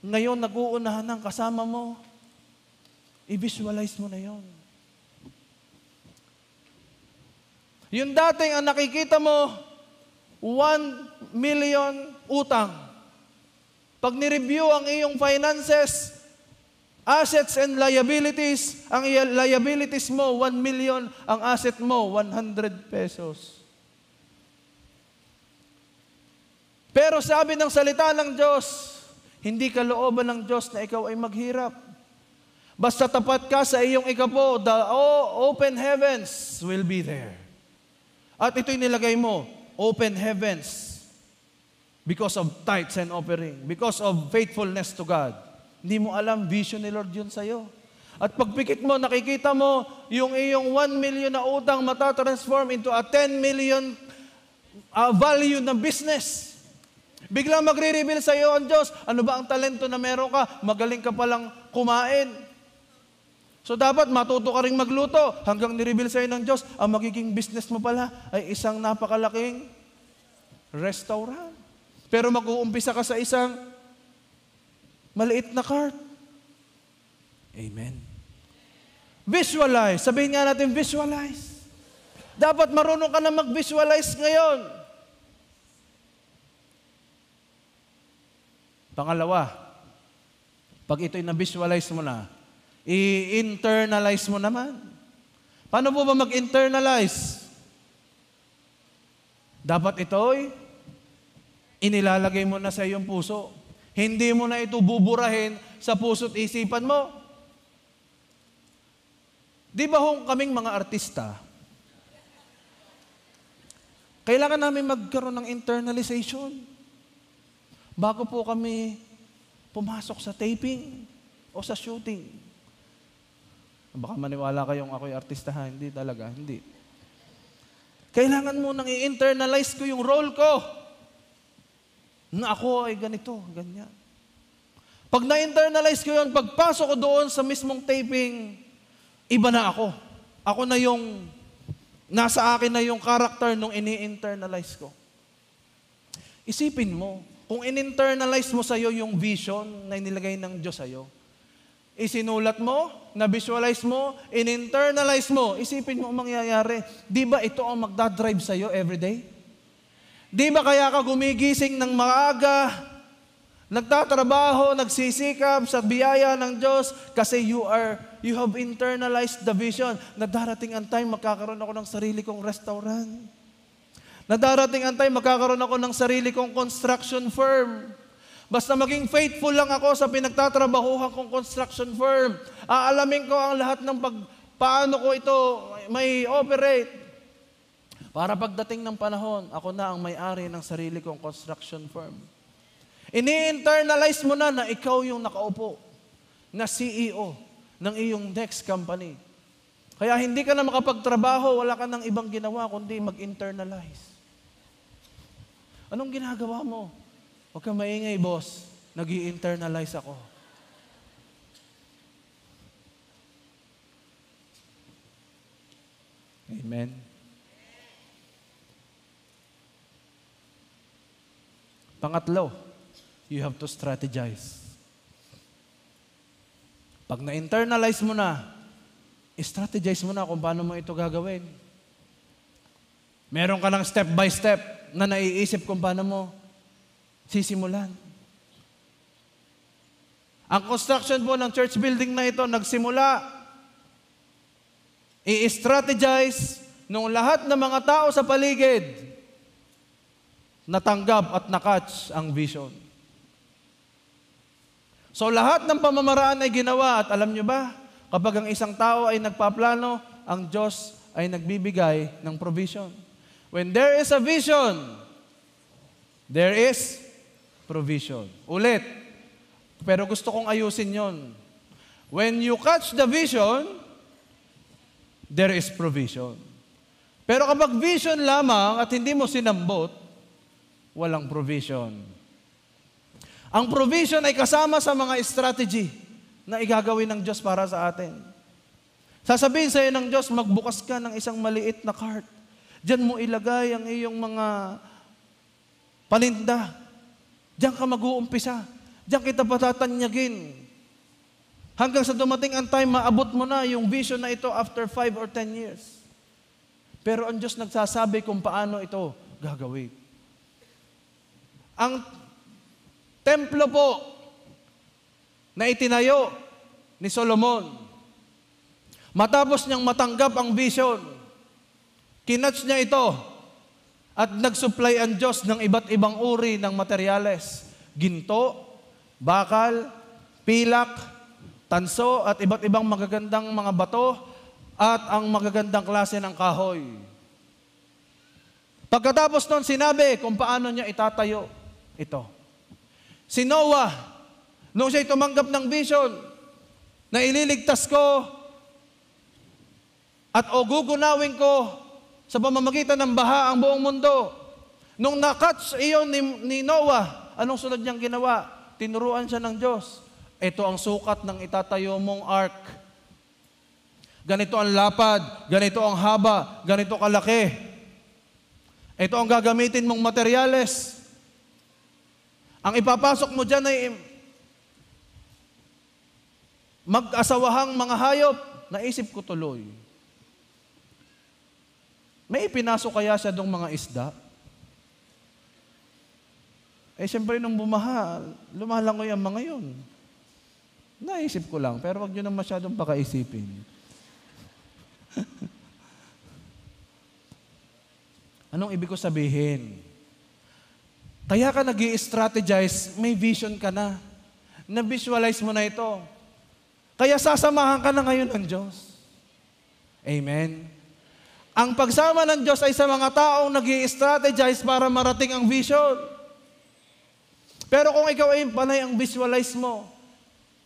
ngayon nag-uunahan ng kasama mo. I-visualize mo na yon. Yung dating ang nakikita mo, 1 million utang. Pag ni-review ang iyong finances, assets and liabilities, ang liabilities mo, 1 million, ang asset mo, 100 pesos. Pero sabi ng salita ng Diyos, hindi kalooban ng Diyos na ikaw ay maghirap. Basta tapat ka sa iyong ikapo, the open heavens will be there. At ito'y nilagay mo, open heavens, because of tithes and offering, because of faithfulness to God. Hindi mo alam, vision ni Lord yun sa'yo. At pagpikit mo, nakikita mo, yung iyong 1 million na utang matatransform into a 10 million value ng business. Biglang magre-reveal sa iyo ang Diyos, ano ba ang talento na meron ka? Magaling ka palang kumain. So dapat matuto ka rin magluto hanggang ni-reveal sa iyo ng Diyos, ang magiging business mo pala ay isang napakalaking restaurant. Pero mag-uumpisa ka sa isang maliit na cart. Amen. Visualize. Sabihin nga natin, visualize. Dapat marunong ka na mag-visualize ngayon. Pangalawa, pag ito'y na-visualize mo na, i-internalize mo naman. Paano po ba mag-internalize? Dapat ito'y inilalagay mo na sa iyong puso. Hindi mo na ito buburahin sa puso't isipan mo. Di ba kaming mga artista, kailangan namin magkaroon ng internalization. Bago po kami pumasok sa taping o sa shooting. Baka maniwala kayong ako'y artista, ha? Hindi talaga, hindi. Kailangan mo nang i-internalize ko yung role ko. Na ako ay ganito, ganyan. Pag na-internalize ko yun, pagpasok ko doon sa mismong taping, iba na ako. Ako na yung, nasa akin na yung character nung ini-internalize ko. Isipin mo, kung in-internalize mo sa'yo yung vision na inilagay ng Diyos sa'yo, isinulat mo, na-visualize mo, in-internalize mo, isipin mo ang mangyayari. Di ba ito ang magdadrive sa'yo everyday? Di ba kaya ka gumigising ng maaga, nagtatrabaho, nagsisikap sa biyaya ng Diyos kasi you have internalized the vision na darating ang time magkakaroon ako ng sarili kong restaurant. Na darating ang time magkakaroon ako ng sarili kong construction firm. Basta maging faithful lang ako sa pinagtatrabahuhan kong construction firm. Aalamin ko ang lahat ng paano ko ito may operate. Para pagdating ng panahon, ako na ang may-ari ng sarili kong construction firm. Ini-internalize mo na ikaw yung nakaupo na CEO ng iyong next company. Kaya hindi ka na makapagtrabaho, wala ka ng ibang ginawa, kundi mag-internalize. Anong ginagawa mo? Huwag kang maingay, boss. Nag-i-internalize ako. Amen. Pangatlo, you have to strategize. Pag na-internalize mo na, strategize mo na kung paano mo ito gagawin. Meron ka ng step by step na naiisip kung paano mo sisimulan. Ang construction po ng church building na ito nagsimula, i-strategize nung lahat ng mga tao sa paligid natanggap at nakatch ang vision. So lahat ng pamamaraan ay ginawa at alam nyo ba, kapag ang isang tao ay nagpaplano, ang Diyos ay nagbibigay ng provision. When there is a vision, there is provision. Ulit, pero gusto kong ayusin yon. When you catch the vision, there is provision. Pero kapag vision lamang at hindi mo sinambot, walang provision. Ang provision ay kasama sa mga strategy na igagawin ng Diyos para sa atin. Sasabihin sa iyo ng Diyos, magbukas ka ng isang maliit na cart. Diyan mo ilagay ang iyong mga paninda. Diyan ka mag-uumpisa. Diyan kita patatanyagin. Hanggang sa dumating ang time, maabot mo na yung vision na ito after 5 or 10 years. Pero ang Diyos nagsasabi kung paano ito gagawin. Ang templo po na itinayo ni Solomon, matapos niyang matanggap ang vision, kinatch niya ito at nag-supply ang Diyos ng iba't ibang uri ng materyales. Ginto, bakal, pilak, tanso at iba't ibang magagandang mga bato at ang magagandang klase ng kahoy. Pagkatapos nun, sinabi kung paano niya itatayo ito. Si Noah, nung siya'y tumanggap ng vision na ililigtas ko at gugunawin ko sa pamamagitan ng baha ang buong mundo. Nung nakatch iyon ni Noah, anong sunod niyang ginawa? Tinuruan siya ng Diyos. Ito ang sukat ng itatayo mong ark. Ganito ang lapad, ganito ang haba, ganito kalaki. Ito ang gagamitin mong materyales. Ang ipapasok mo dyan ay mag-asawahang mga hayop. Naisip ko tuloy. May ipinasok kaya siya dong mga isda? Siyempre nung bumaha, lumalangoy ang mga yun. Naisip ko lang, pero wag nyo na masyadong pakaisipin. Anong ibig ko sabihin? Kaya ka nag-i-strategize, may vision ka na. Na-visualize mo na ito. Kaya sasamahan ka na ngayon ng Diyos. Amen? Ang pagsama ng Diyos ay sa mga taong nag-i-strategize para marating ang vision. Pero kung ikaw ay panay ang visualize mo,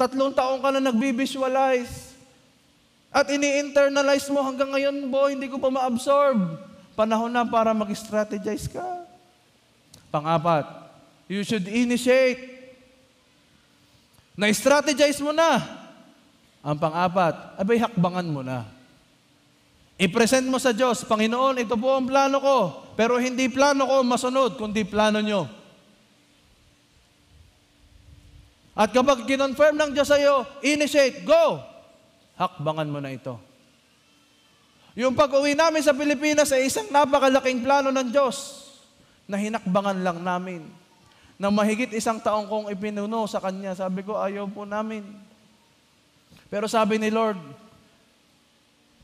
3 taon ka na nagbi-visualize at ini-internalize mo hanggang ngayon, hindi ko pa ma-absorb. Panahon na para mag-strategize ka. Pang-4, you should initiate. Na-strategize mo na. Ang pang-4, abay hakbangan mo na. I-present mo sa Diyos, Panginoon, ito po ang plano ko. Pero hindi plano ko masunod, kundi plano nyo. At kapag kinonfirm ng Diyos sa iyo, initiate, go! Hakbangan mo na ito. Yung pag-uwi namin sa Pilipinas ay isang napakalaking plano ng Diyos na hinakbangan lang namin. Na mahigit 1 taong kong ipinuno sa Kanya. Sabi ko, ayaw po namin. Pero sabi ni Lord,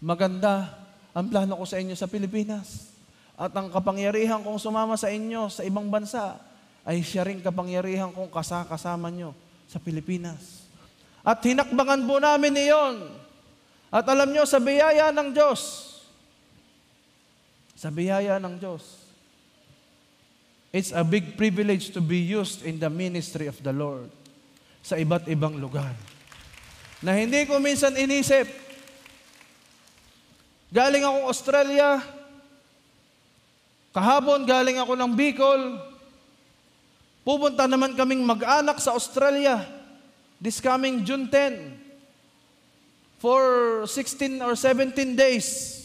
maganda ang plano ko sa inyo sa Pilipinas. At ang kapangyarihan kong sumama sa inyo sa ibang bansa ay siya rin kapangyarihan kong kasama nyo sa Pilipinas. At hinakbangan po namin iyon. At alam nyo, sa biyaya ng Diyos, Sa biyaya ng Diyos. It's a big privilege to be used in the ministry of the Lord sa iba't ibang lugar. Na hindi ko minsan inisip. Galing akong Australia, kahapon galing ako ng Bicol, pupunta naman kaming mag-anak sa Australia this coming June 10 for 16 or 17 days.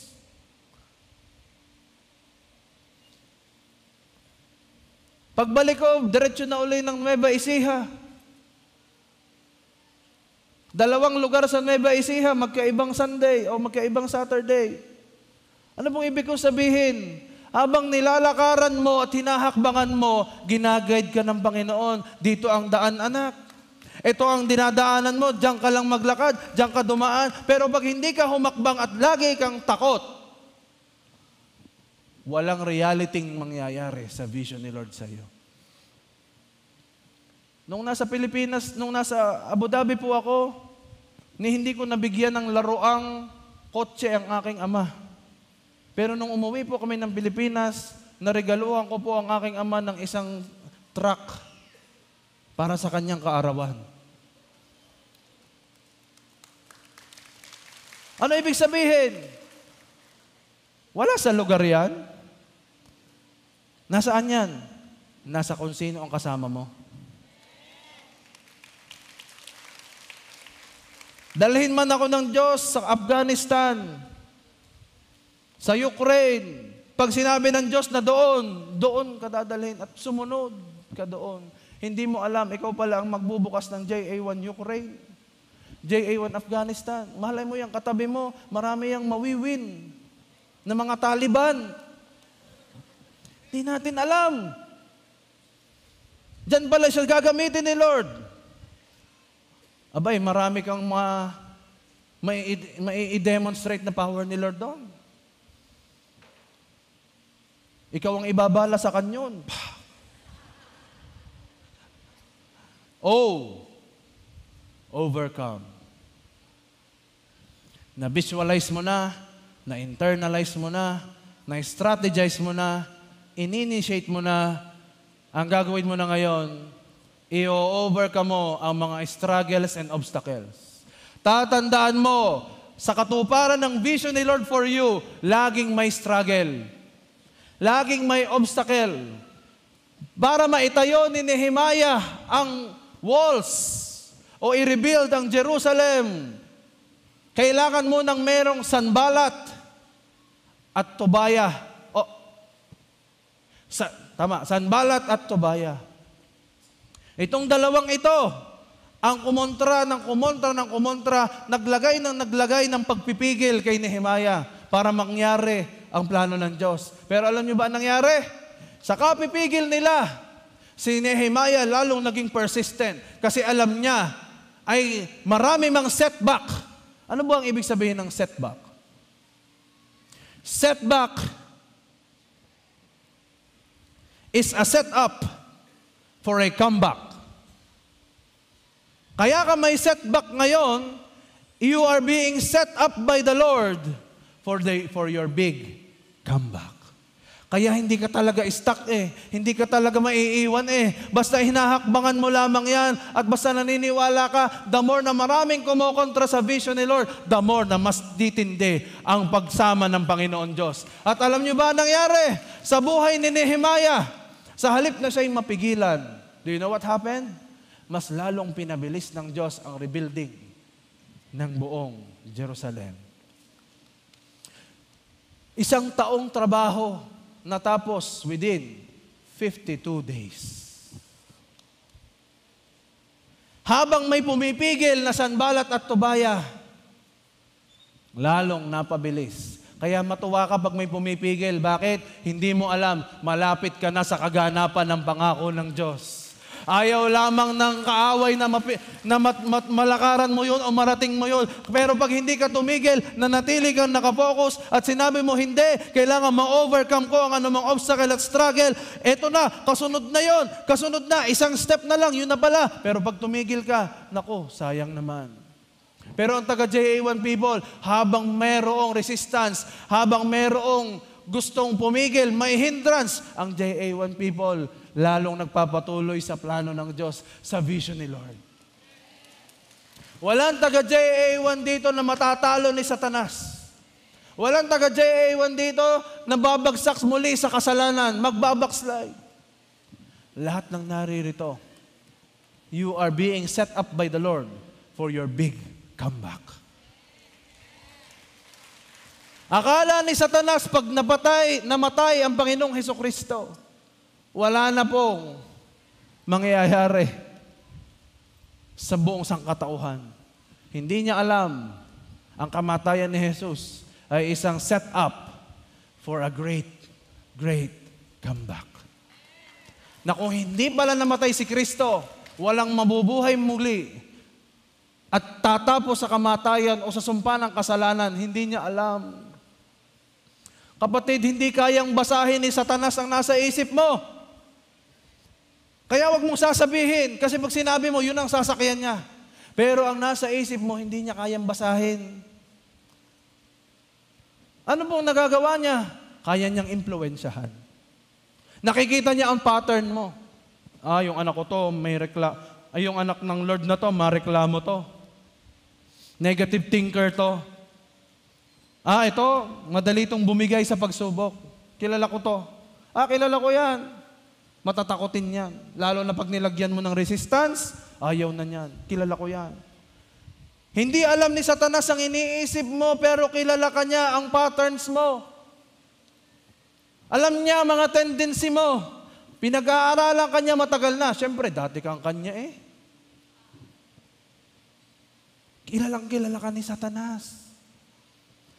Pagbalik ko, diretso na uli ng Nueva Ecija. 2 lugar sa Nueva Ecija, magkaibang Sunday o magkaibang Saturday. Ano pong ibig kong sabihin? Habang nilalakaran mo at hinahakbangan mo, ginaguide ka ng Panginoon. Dito ang daan, anak. Ito ang dinadaanan mo, diyan ka lang maglakad, diyan ka dumaan. Pero pag hindi ka humakbang at lagi kang takot, walang realityng mangyayari sa vision ni Lord sa iyo. Nung nasa Pilipinas, nung nasa Abu Dhabi po ako, hindi ko nabigyan ng laruang kotse ang aking ama. Pero nung umuwi po kami ng Pilipinas, naregaluhan ko po ang aking ama ng isang truck para sa kanyang kaarawan. Ano ibig sabihin? Wala sa lugar yan. Nasaan yan? Nasa kung sino ang kasama mo. Dalhin man ako ng Diyos sa Afghanistan, sa Ukraine. Pag sinabi ng Diyos na doon ka dadalhin at sumunod ka doon. Hindi mo alam, ikaw pala ang magbubukas ng JA-1 Ukraine, JA-1 Afghanistan. Malay mo yung katabi mo, marami yung mawiwin na mga Taliban. Di natin alam. Diyan pala siya gagamitin ni Lord. Abay, marami kang mai-demonstrate na power ni Lord doon. Ikaw ang ibabala sa kanyon. Overcome. Na-visualize mo na-internalize mo na-strategize mo na, in-initiate mo na, ang gagawin mo na ngayon, i-overcome mo ang mga struggles and obstacles. Tatandaan mo, sa katuparan ng vision ni Lord for you, laging may struggle. Laging may obstacle. Para maitayo ni Nehemiah ang walls o i-rebuild ang Jerusalem, kailangan mo ng merong Sanballat at Tobiah. Sanballat at Tobiah. Itong dalawang ito, ang kumontra, naglagay ng pagpipigil kay Nehemiah para mangyari ang plano ng Diyos. Pero alam niyo ba ang nangyari? Sa kapipigil nila, si Nehemiah lalong naging persistent kasi alam niya ay marami mang setback. Ano ba ang ibig sabihin ng setback? Setback is a setup for a comeback. Kaya ka may setback ngayon, you are being set up by the Lord for your big comeback. Kaya hindi ka talaga stuck hindi ka talaga maiiwan Basta hinahakbangan mo lamang yan at basta naniniwala ka, the more na maraming kumokontra sa vision ni Lord, the more na mas ditindi ang pagsama ng Panginoon Diyos. At alam niyo ba nangyari? Sa buhay ni Nehemiah, sa halip na siya'y mapigilan, do you know what happened? Mas lalong pinabilis ng Diyos ang rebuilding ng buong Jerusalem. Isang taong trabaho natapos within 52 days. Habang may pumipigil na Sanballat at Tobiah, lalong napabilis. Kaya matuwa ka pag may pumipigil. Bakit? Hindi mo alam, malapit ka na sa kaganapan ng pangako ng Diyos. Ayaw lamang ng kaaway na malakaran mo yun o marating mo yun. Pero pag hindi ka tumigil, nanatili kang nakafocus at sinabi mo, hindi, kailangan ma-overcome ko ang anumang obstacle at struggle. Eto na, kasunod na, isang step na lang, yun na pala. Pero pag tumigil ka, naku, sayang naman. Pero ang taga JA1 people, habang mayroong resistance, habang mayroong gustong pumigil, may hindrance, ang JA1 people, lalong nagpapatuloy sa plano ng Diyos, sa vision ni Lord. Walang taga-JA1 dito na matatalo ni Satanas. Walang taga-JA1 dito na babagsak muli sa kasalanan, magbabackslide. Lahat ng naririto, you are being set up by the Lord for your big comeback. Akala ni Satanas pag namatay ang Panginoong Hesukristo, wala na pong mangyayari sa buong sangkatauhan. Hindi niya alam ang kamatayan ni Jesus ay isang set up for a great, great comeback. Na kung hindi pala namatay si Kristo, walang mabubuhay muli at tatapos sa kamatayan o sa sumpa ng kasalanan, hindi niya alam. Kapatid, hindi kayang basahin ni Satanas ang nasa isip mo. Kaya wag mong sasabihin, kasi pag sinabi mo, yun ang sasakyan niya. Pero ang nasa isip mo, hindi niya kayang basahin. Ano pong nagagawa niya? Kaya niyang impluwensyahan. Nakikita niya ang pattern mo. Yung anak ko to, yung anak ng Lord na to, mareklamo to. Negative thinker to. Ito, madali itong bumigay sa pagsubok. Kilala ko to. Kilala ko yan. Matatakotin yan. Lalo na pag nilagyan mo ng resistance, ayaw na yan. Kilala ko yan. Hindi alam ni Satanas ang iniisip mo, pero kilala ka niya ang patterns mo. Alam niya mga tendency mo. Pinag-aaralan ka niya matagal na. Siyempre, dati kang kanya eh. Kilala ka ni Satanas.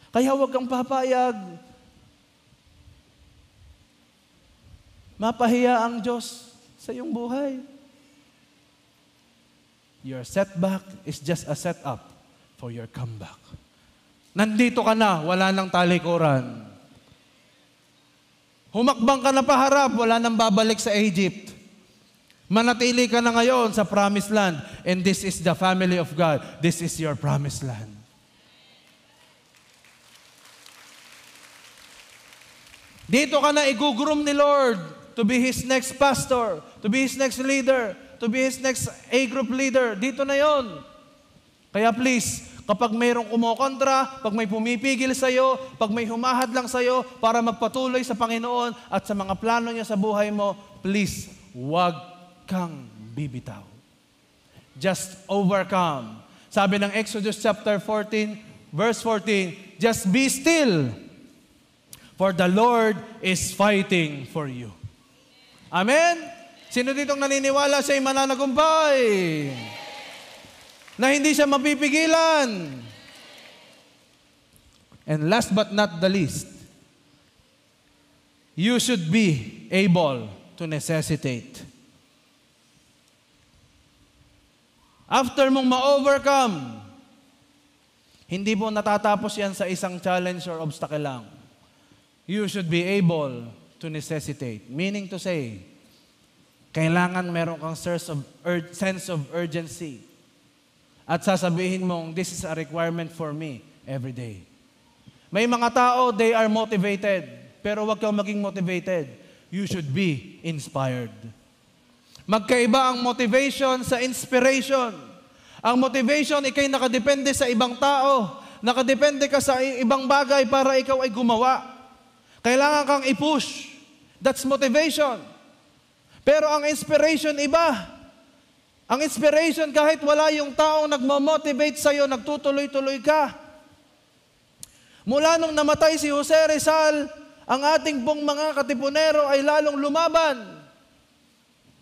Kaya huwag kang papayag. Mapahiya ang Diyos sa iyong buhay. Your setback is just a setup for your comeback. Nandito ka na, wala nang talikuran. Humakbang ka na paharap, wala nang babalik sa Egypt. Manatili ka na ngayon sa promised land. And this is the family of God. This is your promised land. Dito ka na igugroom ni Lord to be His next pastor, to be His next leader, to be His next A-group leader. Dito na yon. Kaya please, kapag mayroong kumokontra, pag may pumipigil sa'yo, pag may humahad lang sa'yo para magpatuloy sa Panginoon at sa mga plano niya sa buhay mo, please, huwag kang bibitaw. Just overcome. Sabi ng Exodus chapter 14, verse 14, just be still, for the Lord is fighting for you. Amen? Sino ditong naniniwala siya'y mananagumpay? Na hindi siya mapipigilan? And last but not the least, you should be able to necessitate. After mong ma-overcome, hindi mo natatapos yan sa isang challenge or obstacle lang. You should be able to necessitate. Meaning to say, kailangan meron kang sense of urgency. At sasabihin mong, this is a requirement for me every day. May mga tao, they are motivated. Pero huwag kang maging motivated. You should be inspired. Magkaiba ang motivation sa inspiration. Ang motivation, ikay nakadepende sa ibang tao. Nakadepende ka sa ibang bagay para ikaw ay gumawa. Kailangan kang i-push. That's motivation. Pero ang inspiration iba. Ang inspiration kahit wala yung taong nagmamotivate sa'yo, nagtutuloy-tuloy ka. Mula nung namatay si Jose Rizal, ang ating pong mga katipunero ay lalong lumaban.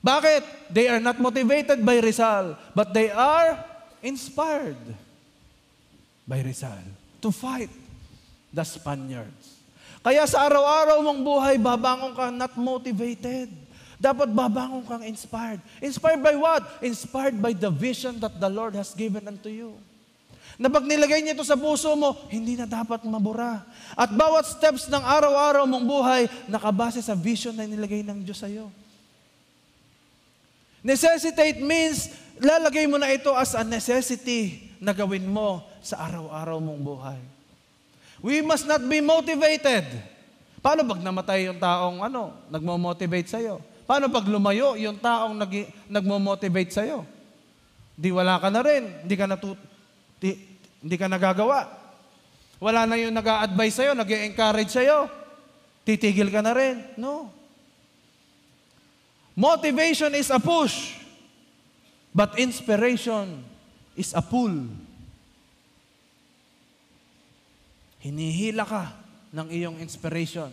Bakit? They are not motivated by Rizal, but they are inspired by Rizal to fight the Spaniards. Kaya sa araw-araw mong buhay, babangon ka not motivated. Dapat babangon kang inspired. Inspired by what? Inspired by the vision that the Lord has given unto you. Na pag nilagay niya ito sa puso mo, hindi na dapat mabura. At bawat steps ng araw-araw mong buhay, nakabase sa vision na nilagay ng Diyos sa iyo. Necessitate means, lalagay mo na ito as a necessity na gawin mo sa araw-araw mong buhay. We must not be motivated. Paano pag namatay yung taong nagmo-motivate sa'yo? Paano pag lumayo yung taong nagmo-motivate sa'yo? Di wala ka na rin. Hindi ka nagagawa. Wala na yung nag-a-advise sa'yo, nag-e-encourage sa'yo. Titigil ka na rin. No. Motivation is a push, but inspiration is a pull. Hinihila ka ng iyong inspiration.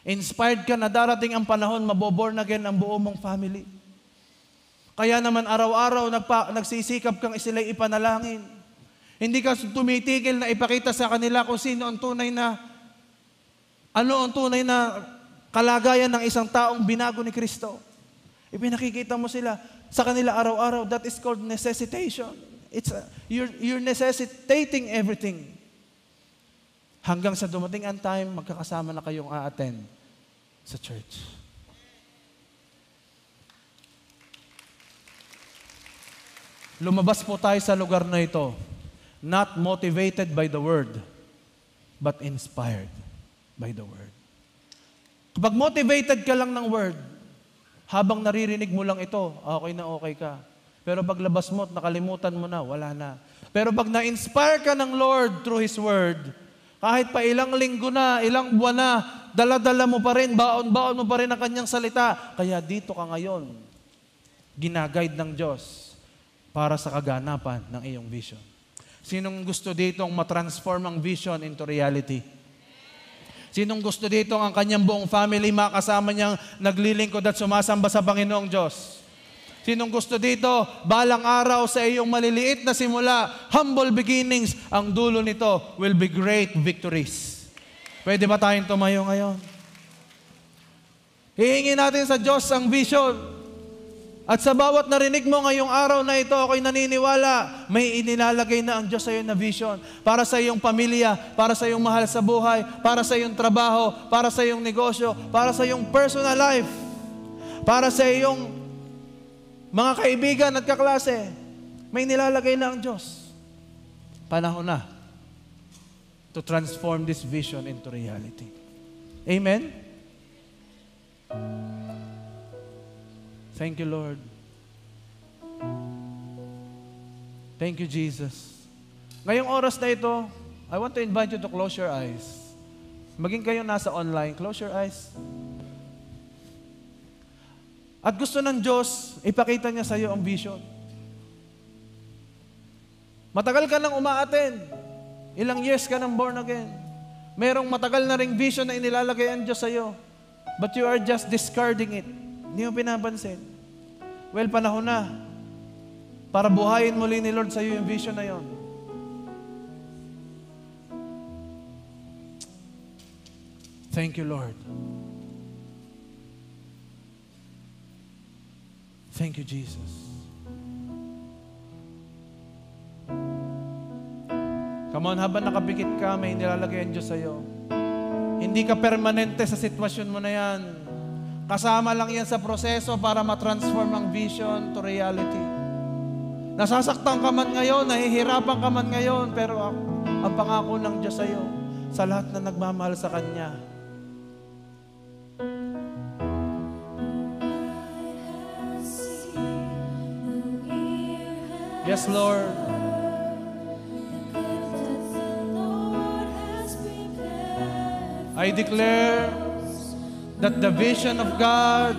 Inspired ka na darating ang panahon, maboborn again ang buo mong family. Kaya naman araw-araw nagsisikap kang sila'y ipanalangin. Hindi ka tumitigil na ipakita sa kanila kung sino ang tunay na, ano ang tunay na kalagayan ng isang taong binago ni Kristo. Ipinakikita mo sila sa kanila araw-araw. That is called necessitation. You're necessitating everything. Hanggang sa dumating ang time, magkakasama na kayong a-attend sa church. Lumabas po tayo sa lugar na ito, not motivated by the word, but inspired by the word. Kapag motivated ka lang ng word, habang naririnig mo lang ito, okay na okay ka. Pero paglabas mo at nakalimutan mo na, wala na. Pero pag na-inspire ka ng Lord through His word, kahit pa ilang linggo na, ilang buwan na, dala-dala mo pa rin, baon-baon mo pa rin ang kanyang salita. Kaya dito ka ngayon, ginaguide ng Diyos para sa kaganapan ng iyong vision. Sinong gusto ditong matransform ang vision into reality? Sinong gusto ditong ang kanyang buong family makasama niyang naglilingkod at sumasamba sa Panginoong Diyos? Sinong gusto dito, balang araw sa iyong maliliit na simula, humble beginnings, ang dulo nito will be great victories. Pwede ba tayong tumayo ngayon? Hihingi natin sa Diyos ang vision. At sa bawat narinig mo ngayong araw na ito, ako'y naniniwala, may inilalagay na ang Diyos sa iyo na vision. Para sa iyong pamilya, para sa iyong mahal sa buhay, para sa iyong trabaho, para sa iyong negosyo, para sa iyong personal life, para sa iyong mga kaibigan at kaklase, may nilalagay na ang Diyos. Panahon na to transform this vision into reality. Amen? Thank you, Lord. Thank you, Jesus. Ngayong oras na ito, I want to invite you to close your eyes. Maging kayo nasa online, close your eyes. At gusto ng Diyos, ipakita niya sa iyo ang vision. Matagal ka nang uma-attend. Ilang years ka nang born again. Merong matagal na ring vision na inilalagay ang Diyos sa iyo. But you are just discarding it. Hindi mo pinapansin. Well, panahon na para buhayin muli ni Lord sa iyo yung vision na yon. Thank you, Lord. Thank you, Jesus. Come on, habang nakapikit ka, may nilalagay ang Diyos sa iyo. Hindi ka permanente sa sitwasyon mo na yan. Kasama lang yan sa proseso para matransform ang vision to reality. Nasasaktan ka man ngayon, nahihirapan ka man ngayon, pero ang pangako ng Diyos sa iyo, sa lahat na nagmamahal sa Kanya, yes, Lord. I declare that the vision of God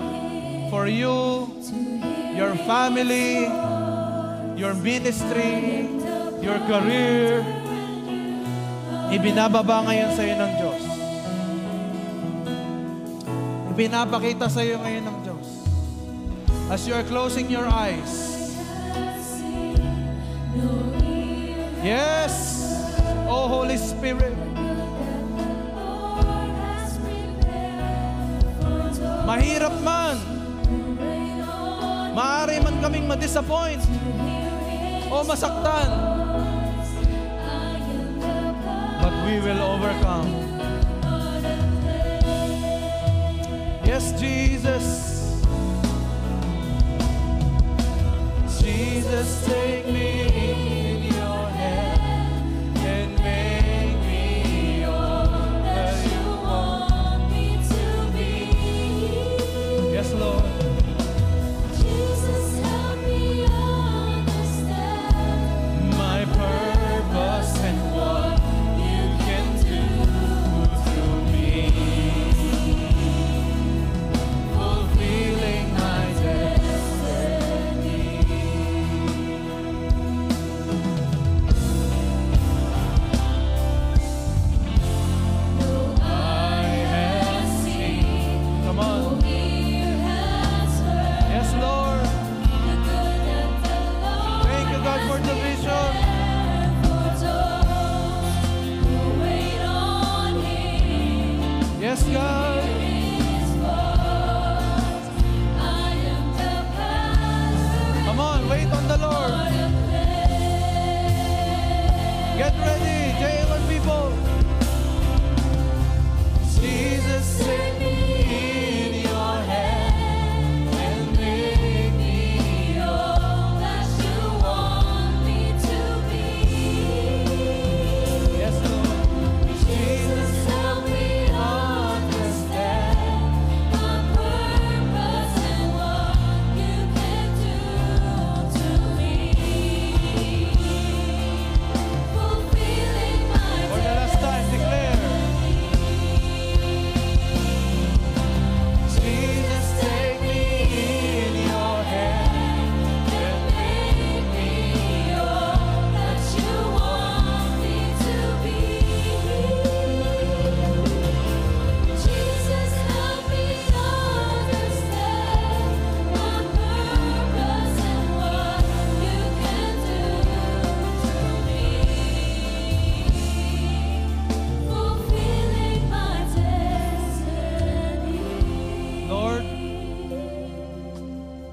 for you, your family, your ministry, your career, ibinababa ngayon sa iyo ng Diyos. Ibinapakita sa iyo ngayon ng Diyos. As you are closing your eyes, yes, oh Holy Spirit. Mahirap man, maaari man kaming ma-disappoint o masaktan, but we will overcome. Yes, Jesus. Jesus, take me in your hand and make me all that you want me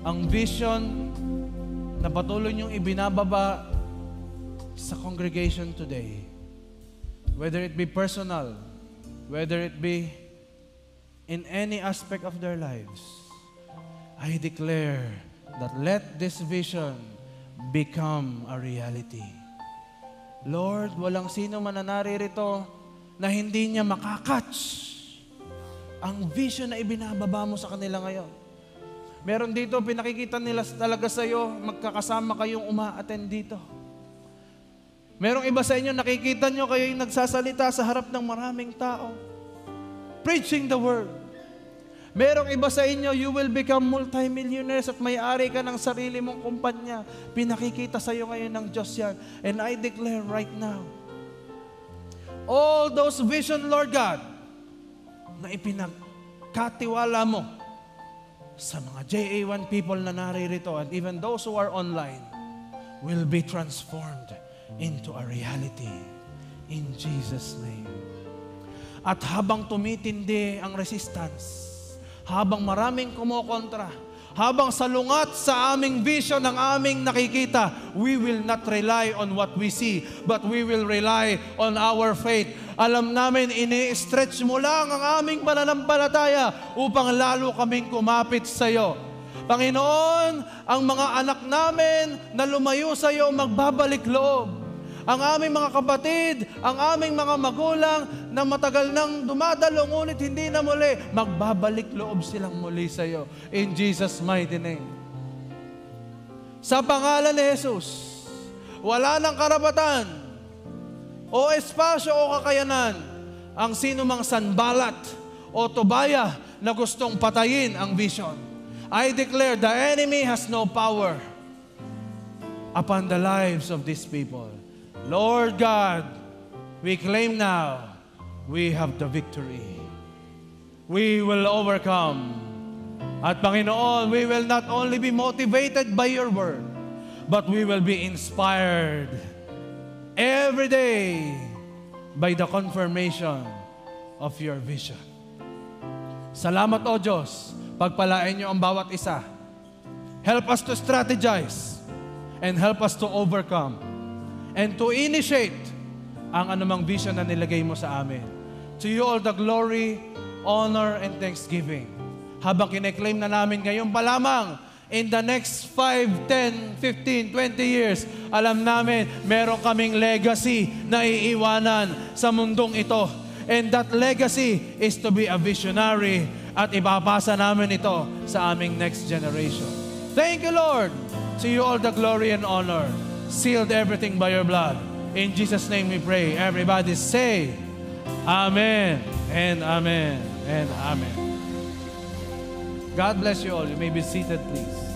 ang vision na patuloy niyong ibinababa sa congregation today, whether it be personal, whether it be in any aspect of their lives, I declare that let this vision become a reality. Lord, walang sino man na naririto na hindi niya makakatch ang vision na ibinababa mo sa kanila ngayon. Meron dito, pinakikita nila talaga sa iyo, magkakasama kayong uma-attend dito. Merong iba sa inyo, nakikita nyo kayo yung nagsasalita sa harap ng maraming tao, preaching the word. Merong iba sa inyo, you will become multimillionaires at may-ari ka ng sarili mong kumpanya. Pinakikita sa iyo ngayon ng Diyos yan. And I declare right now, all those vision, Lord God, na ipinagkatiwala mo sa mga JA1 people na naririto and even those who are online will be transformed into a reality in Jesus' name. At habang tumitindi ang resistance, habang maraming kumokontra, habang salungat sa aming vision ng aming nakikita, we will not rely on what we see, but we will rely on our faith. Alam namin, ini-stretch mo lang ang aming pananampalataya upang lalo kaming kumapit sa iyo. Panginoon, ang mga anak namin na lumayo sa iyo magbabalik loob. Ang aming mga kapatid, ang aming mga magulang na matagal nang dumadalo, ngunit hindi na muli, magbabalik loob silang muli sa iyo. In Jesus' mighty name. Sa pangalan ni Jesus, wala nang karapatan o espasyo o kakayanan ang sino mang Sanbalat o Tobaya na gustong patayin ang vision. I declare the enemy has no power upon the lives of these people. Lord God, we claim now we have the victory. We will overcome. At Panginoon, we will not only be motivated by your word, but we will be inspired every day by the confirmation of your vision. Salamat, O Diyos. Pagpalain niyo ang bawat isa. Help us to strategize and help us to overcome and to initiate ang anumang vision na nilagay mo sa amin. To you all the glory, honor, and thanksgiving. Habang kine-claim na namin ngayon pa lamang, in the next 5, 10, 15, 20 years, alam namin, meron kaming legacy na iiwanan sa mundong ito. And that legacy is to be a visionary at ipapasa namin ito sa aming next generation. Thank you, Lord. To you all the glory and honor. Sealed everything by your blood. In Jesus' name we pray. Everybody say, Amen and Amen and Amen. God bless you all. You may be seated, please.